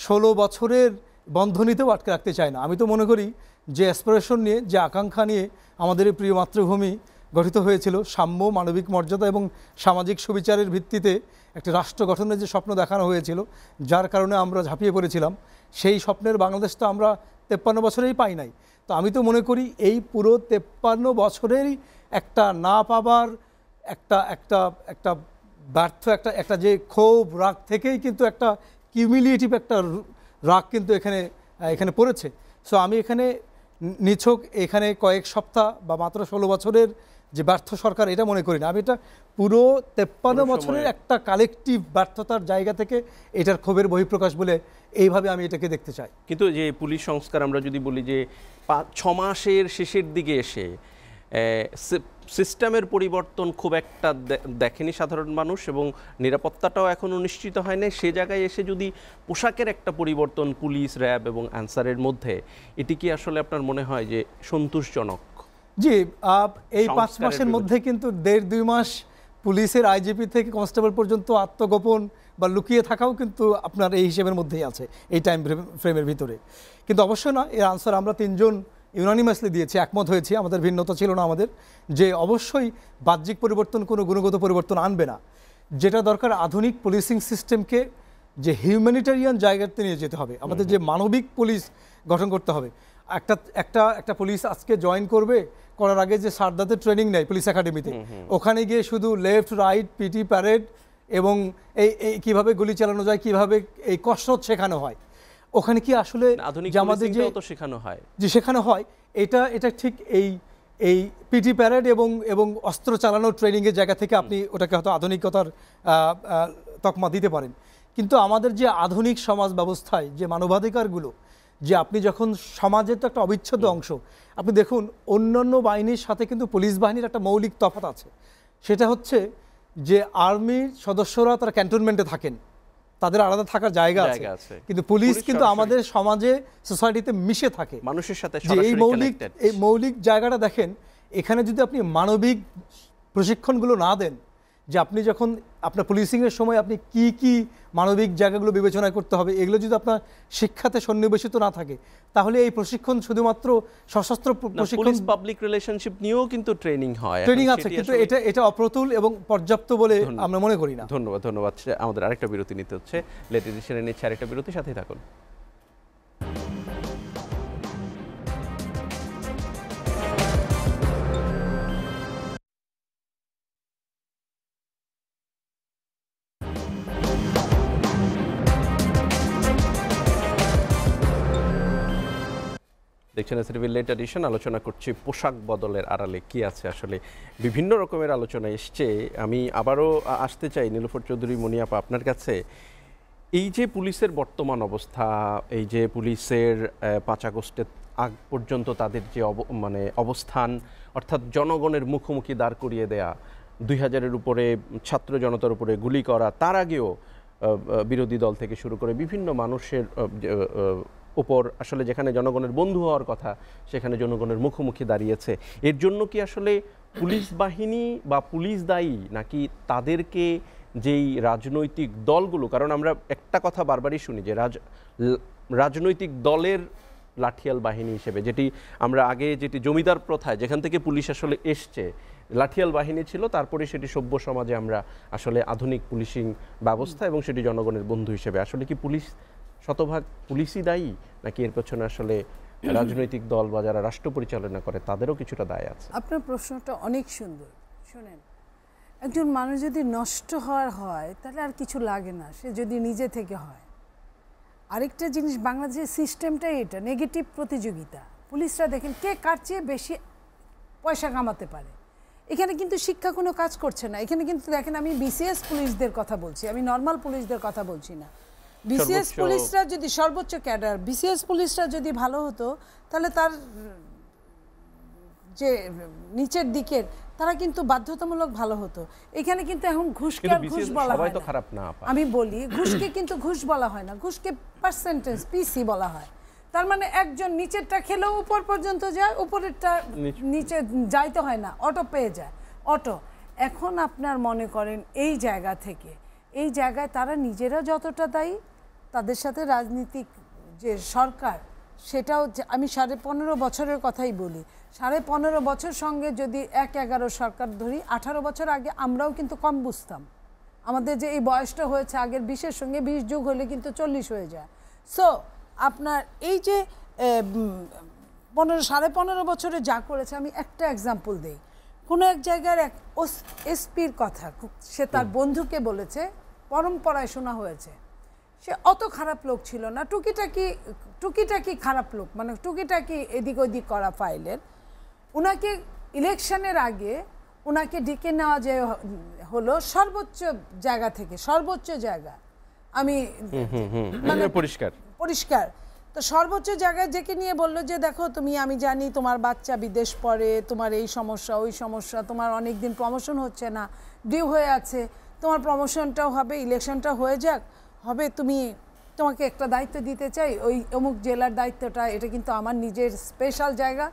16 বছরের বন্ধনীতেও আটকে রাখতে চাই না। আমি তো মনে করি যে অ্যাসপিরেশন নিয়ে, যে আকাঙ্ক্ষা নিয়ে আমাদের এই প্রিয় মাতৃভূমি গঠিত হয়েছিল, সাম্য, মানবিক মর্যাদা এবং সামাজিক সুবিচারের ভিত্তিতে একটা রাষ্ট্র গঠনের যে স্বপ্ন দেখানো হয়েছিল, যার কারণে আমরা ঝাঁপিয়ে পড়েছিলাম, সেই স্বপ্নের বাংলাদেশ তো আমরা 53 বছরেই পাই নাই। তো আমি তো মনে করি এই পুরো 53 বছরেরই একটা না পাবার একটা একটা একটা ব্যর্থ একটা যে ক্ষোভ, রাগ থেকেই কিন্তু একটা কিউমিলিয়েটিভ একটা রাগ কিন্তু এখানে পড়েছে। সো আমি এখানে নিছক এখানে কয়েক সপ্তাহ বা মাত্র 16 বছরের যে ব্যর্থ সরকার এটা মনে করি না। আমি এটা পুরো 53 বছরের একটা কালেকটিভ ব্যর্থতার জায়গা থেকে এটার ক্ষোভের বহিঃপ্রকাশ বলে এইভাবে আমি এটাকে দেখতে চাই। কিন্তু যে পুলিশ সংস্কার আমরা যদি বলি যে 6 মাসের শেষের দিকে এসে সিস্টেমের পরিবর্তন খুব একটা দেখেনি সাধারণ মানুষ, এবং নিরাপত্তাটাও এখনও নিশ্চিত হয় না, সে জায়গায় এসে যদি পোশাকের একটা পরিবর্তন পুলিশ, র্যাব এবং আনসারের মধ্যে, এটি কি আসলে আপনার মনে হয় যে সন্তোষজনক? জি, এই 5 মাসের মধ্যে কিন্তু 1.5-2 মাস পুলিশের আইজিপি থেকে কনস্টেবল পর্যন্ত আত্মগোপন বা লুকিয়ে থাকাও কিন্তু আপনার এই হিসেবের মধ্যেই আছে এই টাইম ফ্রেমের ভিতরে। কিন্তু অবশ্যই না, এর আনসার আমরা 3 জন ইউনানিমাসলি দিয়েছি, একমত হয়েছি, আমাদের ভিন্নতা ছিল না আমাদের, যে অবশ্যই বাহ্যিক পরিবর্তন কোনো গুণগত পরিবর্তন আনবে না। যেটা দরকার আধুনিক পুলিশিং সিস্টেমকে যে হিউম্যানিটেরিয়ান জায়গাতে নিয়ে যেতে হবে, আমাদের যে মানবিক পুলিশ গঠন করতে হবে। একটা পুলিশ আজকে জয়েন করার আগে যে সারদাতে ট্রেনিং নেয় পুলিশ একাডেমিতে, ওখানে গিয়ে শুধু লেফট রাইট পিটি প্যারেড এবং এই কিভাবে গুলি চালানো যায়, কিভাবে এই কসরত শেখানো হয়, ওখানে কি আসলে আধুনিক আমাদের যে শেখানো হয়, শেখানো হয়, এটা ঠিক এই পিটি প্যারেড এবং অস্ত্র চালানোর ট্রেনিংয়ের জায়গা থেকে আপনি ওটাকে হয়তো আধুনিকতার তকমা দিতে পারেন। কিন্তু আমাদের যে আধুনিক সমাজ ব্যবস্থায় যে মানবাধিকারগুলো, যে আপনি যখন সমাজের তো একটা অবিচ্ছেদ্য অংশ, আপনি দেখুন অন্যান্য বাহিনীর সাথে কিন্তু পুলিশ বাহিনীর একটা মৌলিক তফাৎ আছে। সেটা হচ্ছে যে আর্মির সদস্যরা তারা ক্যান্টনমেন্টে থাকেন, তাদের আলাদা থাকার জায়গা আছে, কিন্তু পুলিশ কিন্তু আমাদের সমাজে সোসাইটিতে মিশে থাকে মানুষের সাথে। এই মৌলিক জায়গাটা দেখেন, এখানে যদি আপনি মানবিক প্রশিক্ষণগুলো না দেন, যে আপনি যখন আপনার পুলিশিংয়ের সময় আপনি কি মানবিক জায়গাগুলো বিবেচনা করতে হবে, এগুলো যদি আপনার শিক্ষাতে সন্নিবেশিত না থাকে, তাহলে এই প্রশিক্ষণ শুধুমাত্র সশস্ত্র প্রশিক্ষণ, পাবলিক রিলেশনশিপ নিয়েও কিন্তু ট্রেনিং আছে, কিন্তু এটা অপ্রতুল এবং পর্যাপ্ত বলে আমরা মনে করি না। ধন্যবাদ। আমাদের আরেকটা বিরতি নিতে হচ্ছে, লেট এডিশনে নিচ্ছে আরেকটা বিরতি, সাথেই থাকুন। দেখছেন এসটিভির লেট এডিশন। আলোচনা করছি পোশাক বদলের আড়ালে কি আছে। আসলে বিভিন্ন রকমের আলোচনা এসছে। আমি আবারও আসতে চাই নীলুফার চৌধুরী, মনিয়াপা, আপনার কাছে। এই যে পুলিশের বর্তমান অবস্থা, এই যে পুলিশের 5 আগস্টের আগ পর্যন্ত তাদের যে অবস্থান, অর্থাৎ জনগণের মুখোমুখি দাঁড় করিয়ে দেয়া, 2000-এর উপরে ছাত্র জনতার উপরে গুলি করা, তার আগেও বিরোধী দল থেকে শুরু করে বিভিন্ন মানুষের উপর আসলে যেখানে জনগণের বন্ধু হওয়ার কথা সেখানে জনগণের মুখোমুখি দাঁড়িয়েছে। এর জন্য কি আসলে পুলিশ বাহিনী বা পুলিশ দায়ী, নাকি তাদেরকে যেই রাজনৈতিক দলগুলো, কারণ আমরা একটা কথা বারবারই শুনি যে রাজনৈতিক দলের লাঠিয়াল বাহিনী হিসেবে, যেটি আমরা আগে যেটি জমিদার প্রথায় যেখান থেকে পুলিশ আসলে এসছে, লাঠিয়াল বাহিনী ছিল, তারপরে সেটি সভ্য সমাজে আমরা আসলে আধুনিক পুলিশিং ব্যবস্থা এবং সেটি জনগণের বন্ধু হিসেবে। আসলে কি পুলিশ শতভাগ পুলিশই দায়ী, নাকি এর পেছনে আসলে রাজনৈতিক দল বা যারা রাষ্ট্র পরিচালনা করে তাদেরও কিছুটা দায় আছে? আপনার প্রশ্নটা অনেক সুন্দর। শোনেন, একজন মানুষ যদি নষ্ট হওয়ার হয় তাহলে আর কিছু লাগে না, সে যদি নিজে থেকে হয়। আরেকটা জিনিস, বাংলাদেশের সিস্টেমটাই এটা, নেগেটিভ প্রতিযোগিতা। পুলিশরা দেখেন কে কার চেয়ে বেশি পয়সা কামাতে পারে। এখানে কিন্তু শিক্ষা কোনো কাজ করছে না। এখানে কিন্তু দেখেন, আমি বিসিএস পুলিশদের কথা বলছি, আমি নর্মাল পুলিশদের কথা বলছি না। বিসিএস পুলিশরা যদি সর্বোচ্চ ক্যাডার, বিসিএস পুলিশরা যদি ভালো হতো, তাহলে তার যে নিচের দিকের তারা কিন্তু বাধ্যতামূলক ভালো হতো। এখানে কিন্তু এখন ঘুষকে আর ঘুষ বলা হয় না। আমি বলি, ঘুষকে কিন্তু ঘুষ বলা হয় না, ঘুষকে পার্সেন্টেজ, পিসি বলা হয়। তার মানে একজন নিচেরটা খেলেও উপর পর্যন্ত যায়, উপরেরটা নিচে যাইতে হয় না, অটো পেয়ে যায়, অটো। এখন আপনার মনে করেন এই জায়গা থেকে, এই জায়গায় তারা নিজেরা যতটা দায়ী, তাদের সাথে রাজনীতিক যে সরকার, সেটাও আমি 15.5 বছরের কথাই বলি। 15.5 বছর সঙ্গে যদি 1-11 সরকার ধরি, 18 বছর আগে আমরাও কিন্তু কম বুঝতাম। আমাদের যে এই বয়সটা হয়েছে, আগের 20-এর সঙ্গে 20 যোগ হলে কিন্তু 40 হয়ে যায়। সো আপনার এই যে 15.5 বছরে যা করেছে, আমি একটা এক্সাম্পল দিই। কোনো এক জায়গার এক এসপির কথা সে তার বন্ধুকে বলেছে, পরম্পরায় শোনা হয়েছে। সে অত খারাপ লোক ছিল না, টুকিটাকি খারাপ লোক, মানে টুকিটাকি এদিক ওদিক করা ফাইলের। ওনাকে ইলেকশনের আগে ওনাকে ডেকে নেওয়া যে হলো সর্বোচ্চ জায়গা থেকে, সর্বোচ্চ জায়গা, আমি মানে পরিষ্কার তো সর্বোচ্চ জায়গায় ডেকে নিয়ে বললো যে দেখো তুমি, আমি জানি তোমার বাচ্চা বিদেশ পড়ে, তোমার এই সমস্যা ওই সমস্যা, তোমার অনেক দিন প্রমোশন হচ্ছে না, ডিউ হয়ে আছে, তোমার প্রমোশনটাও হবে, ইলেকশনটা হয়ে যাক, হবে, তোমাকে একটা দায়িত্ব দিতে চাই, ওই অমুক জেলার দায়িত্বটা, এটা কিন্তু আমার নিজের স্পেশাল জায়গা,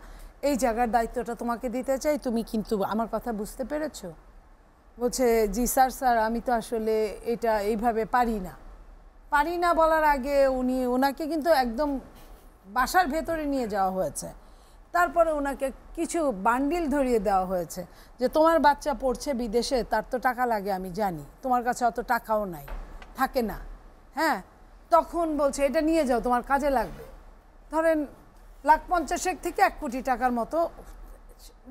এই জায়গার দায়িত্বটা তোমাকে দিতে চাই, তুমি কিন্তু আমার কথা বুঝতে পেরেছো? বলছে জি স্যার, আমি তো আসলে এটা এইভাবে পারি না বলার আগে ওনাকে কিন্তু একদম বাসার ভেতরে নিয়ে যাওয়া হয়েছে। তারপরে ওনাকে কিছু বান্ডিল ধরিয়ে দেওয়া হয়েছে যে তোমার বাচ্চা পড়ছে বিদেশে, তার তো টাকা লাগে আমি জানি, তোমার কাছে অত টাকাও নাই, থাকে না, হ্যাঁ, তখন বলছে এটা নিয়ে যাও তোমার কাজে লাগবে। ধরেন 1,50,000 থেকে 1 কোটি টাকার মতো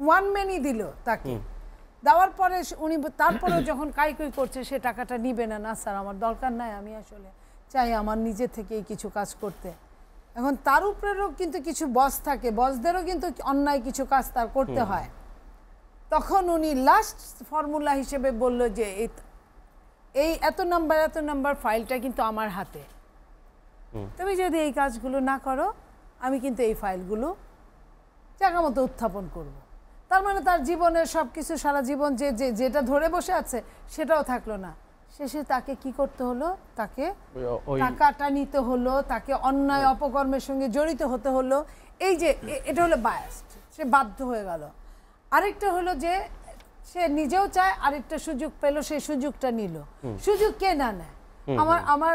ওয়ান ম্যানই দিল তাকে। দেওয়ার পরে উনি তারপরেও যখন কাইকুই করছে সে টাকাটা নিবে না, না স্যার আমার দরকার নাই, আমি আসলে চাই আমার নিজে থেকেই কিছু কাজ করতে। এখন তার উপরেও কিন্তু কিছু বস থাকে, বসদেরও কিন্তু অন্যায় কিছু কাজ তার করতে হয়। তখন উনি লাস্ট ফর্মুলা হিসেবে বলল যে এই এত নাম্বার ফাইলটা কিন্তু আমার হাতে, তুমি যদি এই কাজগুলো না করো আমি কিন্তু এই ফাইলগুলো জায়গা মতো উত্থাপন করব। তার মানে তার জীবনের সব কিছু সারা জীবন যেটা ধরে বসে আছে সেটাও থাকলো না। শেষে তাকে কি করতে হলো, তাকে টাকাটা নিতে হলো, তাকে অন্যায় অপকর্মের সঙ্গে জড়িত হতে হলো। এই যে এটা হলো বায়াসড, সে বাধ্য হয়ে গেল। আরেকটা হলো যে সে নিজেও চায়, আরেকটা সুযোগ পেল, সেই সুযোগটা নিল। সুযোগ কে না নেয়? আমার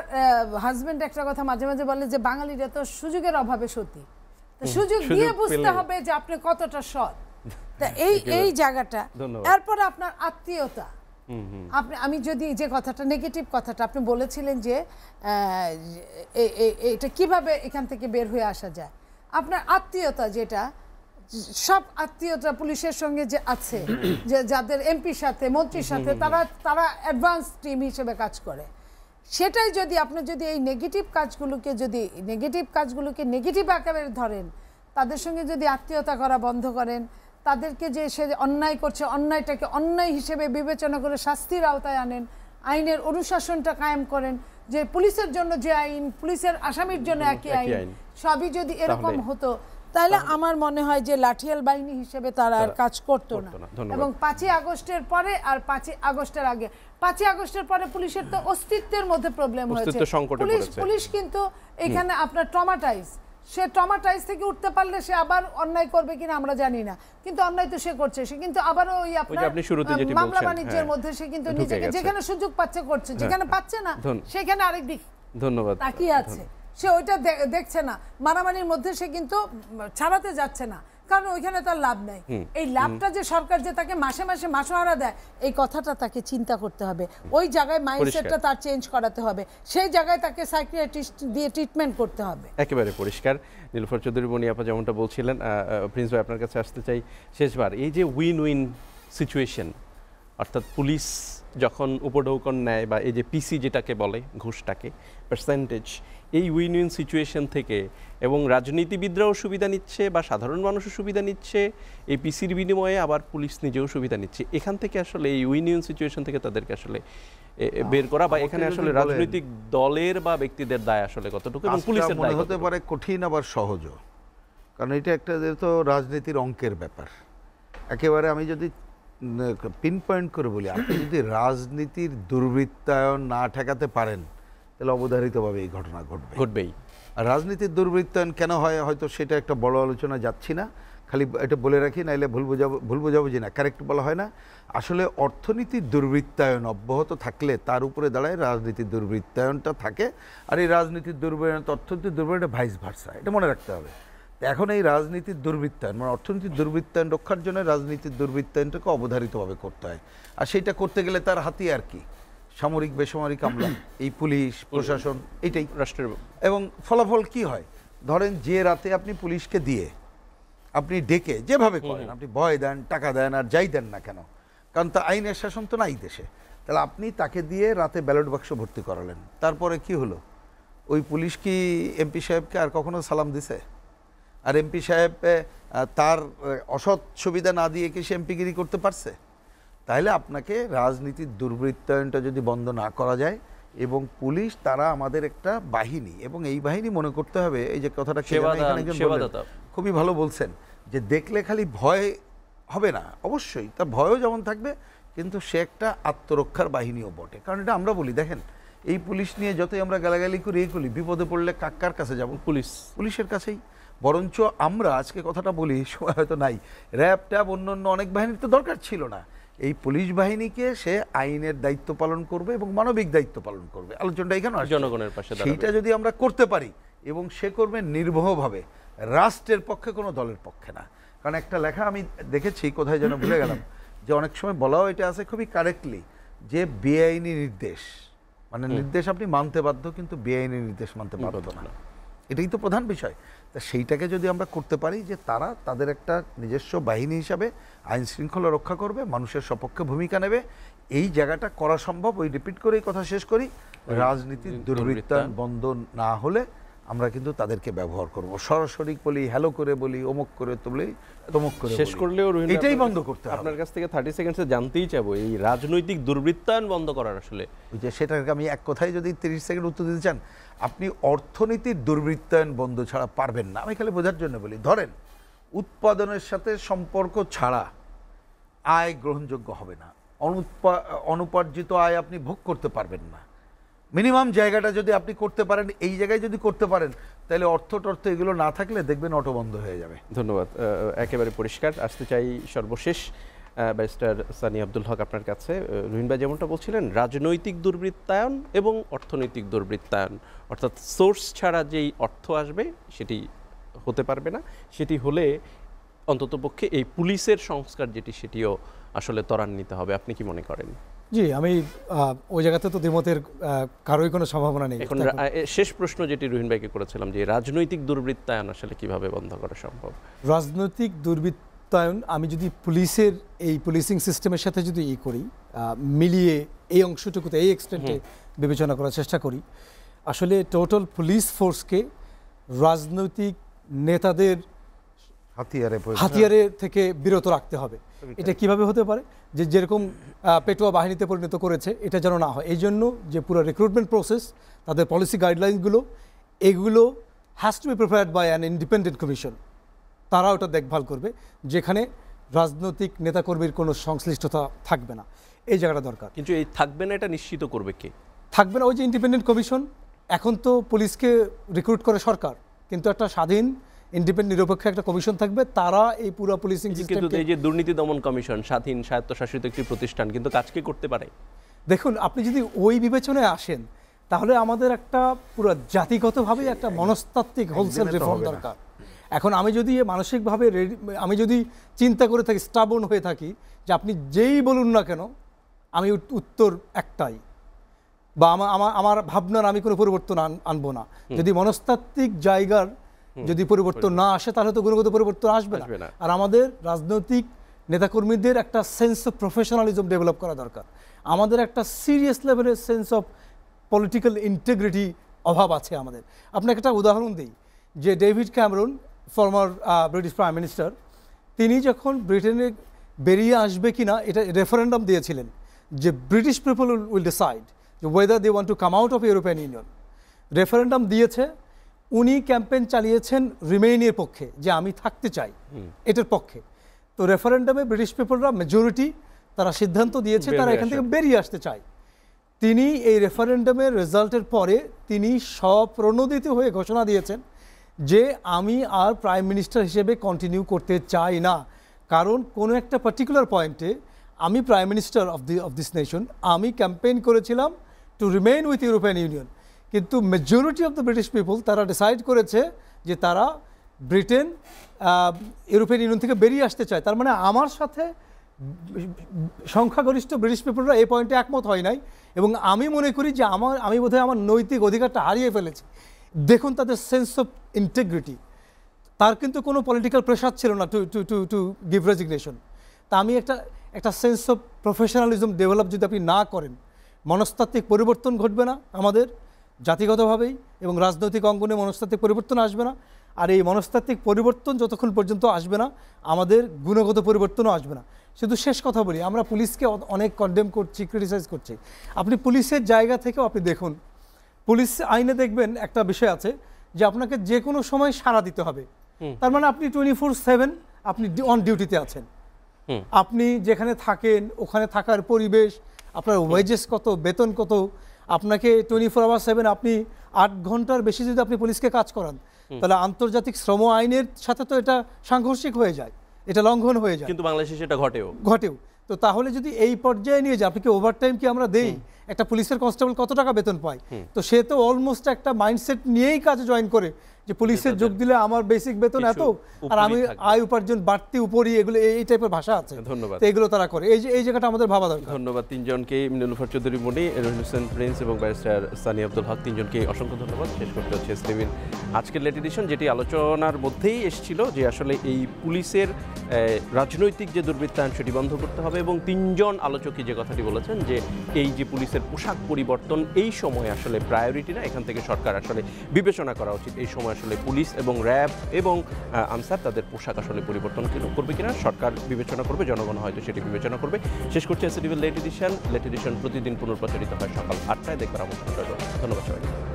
হাজবেন্ড একটা কথা মাঝে মাঝে বলে যে বাঙালিরা তো সুযোগের অভাবে সতী, তো সুযোগ দিয়ে বুঝতে হবে যে আপনি কতটা সৎ। তা এই জায়গাটা, এরপরে আপনার আত্মীয়তা, আমি যদি যে কথাটা নেগেটিভ কথাটা আপনি বলেছিলেন যে এটা কিভাবে এখান থেকে বের হয়ে আসা যায়, আপনার আত্মীয়তা, যেটা সব আত্মীয়তা পুলিশের সঙ্গে যে আছে, যে যাদের এমপির সাথে মন্ত্রীর সাথে তারা অ্যাডভান্স টিম হিসেবে কাজ করে, সেটাই যদি আপনি যদি এই নেগেটিভ কাজগুলোকে নেগেটিভ আকারে ধরেন, তাদের সঙ্গে যদি আত্মীয়তা করা বন্ধ করেন, তাদেরকে যে সে অন্যায় করছে অন্যায়টাকে অন্যায় হিসেবে বিবেচনা করে শাস্তির আওতায় আনেন, আইনের অনুশাসনটা কায়েম করেন, যে পুলিশের জন্য যে আইন, পুলিশের আসামির জন্য একই আইন, সবই যদি এরকম হতো, তাহলে আমার মনে হয় যে লাঠিয়াল বাহিনী হিসেবে তারা আর কাজ করতো না। এবং 5ই আগস্টের পরে আর 5ই আগস্টের আগে, 5ই আগস্টের পরে পুলিশের তো অস্তিত্বের মধ্যে প্রবলেম হয়েছে। পুলিশ কিন্তু এখানে আপনার ট্রমাটাইজ, সে ট্রমাটাইজ থেকে উঠতে পারলে সে আবার অন্যায় করবে কিনা আমরা জানি না, কিন্তু অন্যায় তো সে করছে, সে কিন্তু আবারও ওই আপনার মামলা বাণিজ্যের মধ্যে সে কিন্তু নিজেকে যেখানে সুযোগ পাচ্ছে করছে, যেখানে পাচ্ছে না সেখানে আরেক দিক তাকিয়ে আছে, সে ওইটা দেখছে না, মারামারির মধ্যে সে কিন্তু ছাড়াতে যাচ্ছে না, কারণ ওইখানে তার লাভ নাই। এই লাভটা যে সরকার যে তাকে মাসে মাসে মাসোহারা দেয়, এই কথাটা তাকে চিন্তা করতে হবে, ওই জায়গায় মাইন্ডসেটটা তার চেঞ্জ করাতে হবে, সেই জায়গায় তাকে সাইকিয়াট্রিস্ট দিয়ে ট্রিটমেন্ট করতে হবে। একেবারে পরিষ্কার। নীলুফার চৌধুরী বনি আপা যেমনটা বলছিলেন, প্রিন্স ভাই আপনার কাছে আসতে চাই শেষবার, এই যে উইন উইন সিচুয়েশন, অর্থাৎ পুলিশ যখন উপঢৌকন নেয় বা এই যে পিসি যেটাকে বলে ঘুষটাকে পার্সেন্টেজ, এই উইন উইন সিচুয়েশন থেকে এবং রাজনীতিবিদরাও সুবিধা নিচ্ছে বা সাধারণ মানুষও সুবিধা নিচ্ছে, এই পিসির বিনিময়ে আবার পুলিশ নিজেও সুবিধা নিচ্ছে, এখান থেকে আসলে এই উইন উইন সিচুয়েশন থেকে তাদেরকে আসলে বের করা বা এখানে আসলে রাজনৈতিক দলের বা ব্যক্তিদের দায় আসলে কতটুকু এবং পুলিশের দায় হতে পারে কঠিন আবার সহজও, কারণ এটা একটা যেহেতু রাজনীতির অঙ্কের ব্যাপার। একেবারে আমি যদি পিন পয়েন্ট করে বলি, আপনি যদি রাজনীতির দুর্বৃত্তায়ন না ঠেকাতে পারেন তাহলে অবধারিতভাবে এই ঘটনা ঘটবেই। আর রাজনীতির দুর্বৃত্তায়ন কেন হয় হয়তো সেটা একটা বড় আলোচনা যাচ্ছি না, খালি এটা বলে রাখি, নাইলে ভুল বোঝাবুঝি না, কারেক্ট বলা হয় না। আসলে অর্থনীতির দুর্বৃত্তায়ন অব্যাহত থাকলে তার উপরে দাঁড়ায় রাজনীতির দুর্বৃত্তায়নটা থাকে, আর এই রাজনীতির দুর্বৃত্তায়ন অর্থনীতির দুর্বৃত্তায়ন ভাইস ভার্সা, এটা মনে রাখতে হবে। এখন এই রাজনীতির দুর্বৃত্তায়ন মানে অর্থনীতির দুর্বৃত্তায়ন রক্ষার জন্য রাজনীতির দুর্বৃত্তায়নটাকে অবধারিতভাবে করতে হয়, আর সেইটা করতে গেলে তার হাতিয়ার কি? সামরিক বেসামরিক আমলা, এই পুলিশ প্রশাসন, এটাই রাষ্ট্রের। এবং ফলাফল কি হয়? ধরেন যে রাতে আপনি পুলিশকে দিয়ে আপনি ডেকে যেভাবে করেন, আপনি ভয় দেন, টাকা দেন, আর যাই দেন না কেন, কারণ তা আইনের শাসন তো নাই দেশে, তাহলে আপনি তাকে দিয়ে রাতে ব্যালট বাক্স ভর্তি করালেন, তারপরে কি হলো? ওই পুলিশ কি এমপি সাহেবকে আর কখনো সালাম দিছে? আর এমপি সাহেব তার অসৎ সুবিধা না দিয়ে কি সে এমপিগিরি করতে পারছে? তাহলে আপনাকে রাজনীতির দুর্বৃত্তায়নটা যদি বন্ধ না করা যায়, এবং পুলিশ তারা আমাদের একটা বাহিনী, এবং এই বাহিনী মনে করতে হবে, এই যে কথাটা খুবই ভালো বলছেন, যে দেখলে খালি ভয় হবে না, অবশ্যই তার ভয়ও যেমন থাকবে, কিন্তু সে একটা আত্মরক্ষার বাহিনীও বটে। কারণ এটা আমরা বলি, দেখেন এই পুলিশ নিয়ে যতই আমরা গালাগালি করি এই করি, বিপদে পড়লে কার কাছে যাব? পুলিশের কাছেই। বরঞ্চ আমরা আজকে কথাটা বলি, সময় হয়তো নাই, র্যাব ট্যাব অন্য অনেক বাহিনীর তো দরকার ছিল না, এই পুলিশ বাহিনীকে সে আইনের দায়িত্ব পালন করবে এবং মানবিক দায়িত্ব পালন করবে। আলোচনাটা এখানে জনগণের পাশে, সেইটা যদি আমরা করতে পারি এবং সে করবে নির্ভয়ভাবে, রাষ্ট্রের পক্ষে, কোনো দলের পক্ষে না। কারণ একটা লেখা আমি দেখেছি, কোথায় যেন ভুলে গেলাম, যে অনেক সময় বলাও এটা আছে খুবই কারেক্টলি, যে বেআইনি নির্দেশ, মানে নির্দেশ আপনি মানতে বাধ্য, কিন্তু বেআইনি নির্দেশ মানতে বাধ্য না। এটাই তো প্রধান বিষয়। তা সেইটাকে যদি আমরা করতে পারি, যে তারা তাদের একটা নিজস্ব বাহিনী হিসাবে আইন শৃঙ্খলা রক্ষা করবে, মানুষের সপক্ষে ভূমিকা নেবে, এই জায়গাটা করা সম্ভব। ওই রিপিট করে এই কথা শেষ করি, রাজনীতির দুর্বৃত্তায়ন বন্ধ না হলে আমরা কিন্তু তাদেরকে ব্যবহার করব, সরাসরি বলি, হ্যালো করে বলি, অমুক করে বলি, তমুক করে শেষ করলেও এটাই বন্ধ করতে হবে। আপনার কাছ থেকে 30 সেকেন্ডসে জানতেই চাবো, এই রাজনৈতিক দুর্বৃত্তায়ন বন্ধ করার আসলে ওই যে সেটাকে আমি এক কথায় যদি 30 সেকেন্ড উত্তর দিতে চান, আপনি অর্থনীতির দুর্বৃত্তায়ন বন্ধ ছাড়া পারবেন না। আমি খালি বোঝার জন্য বলি, ধরেন উৎপাদনের সাথে সম্পর্ক ছাড়া আয় গ্রহণযোগ্য হবে না, অনুপার্জিত আয় আপনি ভোগ করতে পারবেন না। মিনিমাম জায়গাটা যদি আপনি করতে পারেন, এই জায়গায় যদি করতে পারেন, তাহলে অর্থ এগুলো না থাকলে দেখবেন অটো বন্ধ হয়ে যাবে। ধন্যবাদ, একেবারে পরিষ্কার। আসতে চাই সর্বশেষ ব্যারিস্টার সানি আব্দুল হক আপনার কাছে। রুহিন ভাই যেমনটা বলছিলেন, রাজনৈতিক দুর্বৃত্তায়ন এবং অর্থনৈতিক দুর্বৃত্তায়ন, অর্থাৎ সোর্স ছাড়া যেই অর্থ আসবে সেটি হতে পারবে না। সেটি হলে অন্ততপক্ষে এই পুলিশের সংস্কার যেটি, সেটিও আসলে ত্বরান্বিত হবে। আপনি কি মনে করেন? জি, আমি ওই জায়গাতে তো দ্বিমতের কারোই কোনো সম্ভাবনা নেই। এখন শেষ প্রশ্ন যেটি রুহিন ভাইকে করেছিলাম, যে রাজনৈতিক দুর্বৃত্তায়ন আসলে কিভাবে বন্ধ করা সম্ভব? রাজনৈতিক দুর্বৃত্তায়ন আমি যদি পুলিশের এই পুলিশিং সিস্টেমের সাথে যদি করি, মিলিয়ে এই অংশটুকুতে, এই এক্সটেন্টে বিবেচনা করার চেষ্টা করি, আসলে টোটাল পুলিশ ফোর্সকে রাজনৈতিক নেতাদের হাতিয়ারে থেকে বিরত রাখতে হবে। এটা কিভাবে হতে পারে? যে যেরকম পেটোয়া বাহিনীতে পরিণত করেছে, এটা যেন না হয়। এই জন্য যে পুরো রিক্রুটমেন্ট প্রসেস, তাদের পলিসি গাইডলাইনগুলো, এগুলো has to be prepared by an independent commission. তারা ওটা দেখভাল করবে, যেখানে রাজনৈতিক নেতাকর্মীর কোনো সংশ্লিষ্টতা থাকবে না। এই জায়গাটা দরকার। কিন্তু এই থাকবে না, এটা নিশ্চিত করবে কে? থাকবে না ওই যে ইন্ডিপেন্ডেন্ট কমিশন। এখন তো পুলিশকে রিক্রুট করে সরকার, কিন্তু একটা স্বাধীন ইন্ডিপেন্ডেন্ট নিরপেক্ষ একটা কমিশন থাকবে, তারা এই পুরো পুলিশিং সিস্টেম। কিন্তু এই যে দুর্নীতি দমন কমিশন স্বাধীন স্বায়ত্তশাসিত একটি প্রতিষ্ঠান, কিন্তু কাজ কি করতে পারে? দেখুন, আপনি যদি ওই বিবেচনায় আসেন, তাহলে আমাদের একটা পুরো জাতিগতভাবে একটা মনস্তাত্ত্বিক হোলসেল রিফর্ম দরকার। এখন আমি যদি মানসিকভাবে আমি যদি চিন্তা করে থাকি, স্টাবর্ন হয়ে থাকি, যে আপনি যেই বলুন না কেন আমি উত্তর একটাই, বা আমার ভাবনার আমি কোনো পরিবর্তন আনবো না, যদি মনস্তাত্ত্বিক জায়গার যদি পরিবর্তন না আসে, তাহলে তো গুণগত পরিবর্তন আসবে না। আর আমাদের রাজনৈতিক নেতাকর্মীদের একটা সেন্স অফ প্রফেশনালিজম ডেভেলপ করা দরকার। আমাদের একটা সিরিয়াস লেভেলের সেন্স অফ পলিটিক্যাল ইন্টিগ্রিটি অভাব আছে আমাদের। আপনাকে একটা উদাহরণ দিই, যে David Cameron, former British prime minister, তিনি যখন ব্রিটেনে বেরিয়ে আসবে কিনা এটা রেফারেন্ডাম দিয়েছিলেন, যে British people will decide whether they want to come out of European Union. Referendum দিয়েছে, উনি ক্যাম্পেইন চালিয়েছেন রিমেইনের পক্ষে, যে আমি থাকতে চাই, এটার পক্ষে। তো রেফারেন্ডামে ব্রিটিশ পিপলরা মেজরিটি তারা সিদ্ধান্ত দিয়েছে তারা এখান থেকে বেরিয়ে আসতে চায়। তিনি এই রেফারেন্ডামের রেজাল্টের পরে তিনি স্বপ্রণোদিত হয়ে ঘোষণা দিয়েছেন যে আমি আর প্রাইম মিনিস্টার হিসেবে কন্টিনিউ করতে চাই না, কারণ কোনো একটা পার্টিকুলার পয়েন্টে আমি prime minister of this nation, আমি ক্যাম্পেইন করেছিলাম to remain with European Union, কিন্তু majority of the British people তারা ডিসাইড করেছে যে তারা ব্রিটেন ইউরোপিয়ান ইউনিয়ন থেকে বেরিয়ে আসতে চায়। তার মানে আমার সাথে সংখ্যাগরিষ্ঠ ব্রিটিশ পিপলরা এই পয়েন্টে একমত হয় নাই, এবং আমি মনে করি যে আমি বোধহয় আমার নৈতিক অধিকারটা হারিয়ে ফেলেছি। দেখুন তাদের সেন্স অফ ইন্টিগ্রিটি, তার কিন্তু কোনো পলিটিক্যাল প্রেশার ছিল না টু গিভ রেজিগনেশন। তা আমি একটা সেন্স অফ প্রফেশনালিজম ডেভেলপ যদি আপনি না করেন, মনস্তাত্ত্বিক পরিবর্তন ঘটবে না আমাদের জাতিগতভাবেই, এবং রাজনৈতিক অঙ্গনে মনস্তাত্ত্বিক পরিবর্তন আসবে না। আর এই মনস্তাত্ত্বিক পরিবর্তন যতক্ষণ পর্যন্ত আসবে না, আমাদের গুণগত পরিবর্তনও আসবে না। শুধু শেষ কথা বলি, আমরা পুলিশকে অনেক কন্ডেম করছি, ক্রিটিসাইজ করছি। আপনি পুলিশের জায়গা থেকেও আপনি দেখুন, পুলিশ আইনে দেখবেন একটা বিষয় আছে যে আপনাকে যে কোনো সময় সাড়া দিতে হবে। তার মানে আপনি 24/7 আপনি অন ডিউটিতে আছেন। আপনি যেখানে থাকেন ওখানে থাকার পরিবেশ, আপনার ওয়েজেস কত, বেতন কত, আপনাকে 24/7 আপনি 8 ঘন্টার বেশি যদি আপনি পুলিশকে কাজ করান, তাহলে আন্তর্জাতিক শ্রম আইনের সাথে তো এটা সাংঘর্ষিক হয়ে যায়, এটা লঙ্ঘন হয়ে যায়। কিন্তু বাংলাদেশে সেটা ঘটেও। তো তাহলে যদি এই পর্যায়ে নিয়ে যায়, আপনি কি ওভারটাইম কি আমরা দেই? একটা পুলিশের কনস্টেবল কত টাকা বেতন পায়? তো সে তো অলমোস্ট একটা মাইন্ডসেট নিয়েই কাজে জয়েন করে যে পুলিশের যোগ দিলে আমার বেসিক বেতন এত, আর আমি আয় উপার্জন বাড়তি উপরই, এগুলো এই টাইপের ভাষা আছে। ধন্যবাদ। তো এগুলো তারা করে, এই জায়গাটা আমাদের ভাবা দরকার। ধন্যবাদ তিনজনকে, নীলুফার চৌধুরী মনি, রহিম হোসেন প্রিন্স এবং ব্যারিস্টার সানি আব্দুল হক, তিনজনকে অসংখ্য ধন্যবাদ। শেষ করতে হচ্ছে এসটিভির আজকের লেট এডিশন, যেটি আলোচনার মধ্যেই এসেছিল যে আসলে এই পুলিশের রাজনৈতিক যে দুর্বৃত্তায়ন সেটি বন্ধ করতে হবে, এবং তিনজন আলোচকই যে কথাটি বলেছেন যে এই যে পুলিশের পোশাক পরিবর্তন এই সময় আসলে প্রায়োরিটি না, এখান থেকে সরকার আসলে বিবেচনা করা উচিত এই সময় আসলে পুলিশ এবং র্যাব এবং আনসার তাদের পোশাক আসলে পরিবর্তন করবে কিনা সরকার বিবেচনা করবে, জনগণ হয়তো সেটি বিবেচনা করবে। শেষ করছে এসটিভির লেট এডিশন। প্রতিদিন পুনঃপ্রচারিত হয় সকাল 8টায়, দেখবার আমন্ত্রণ রইল। ধন্যবাদ সবাইকে।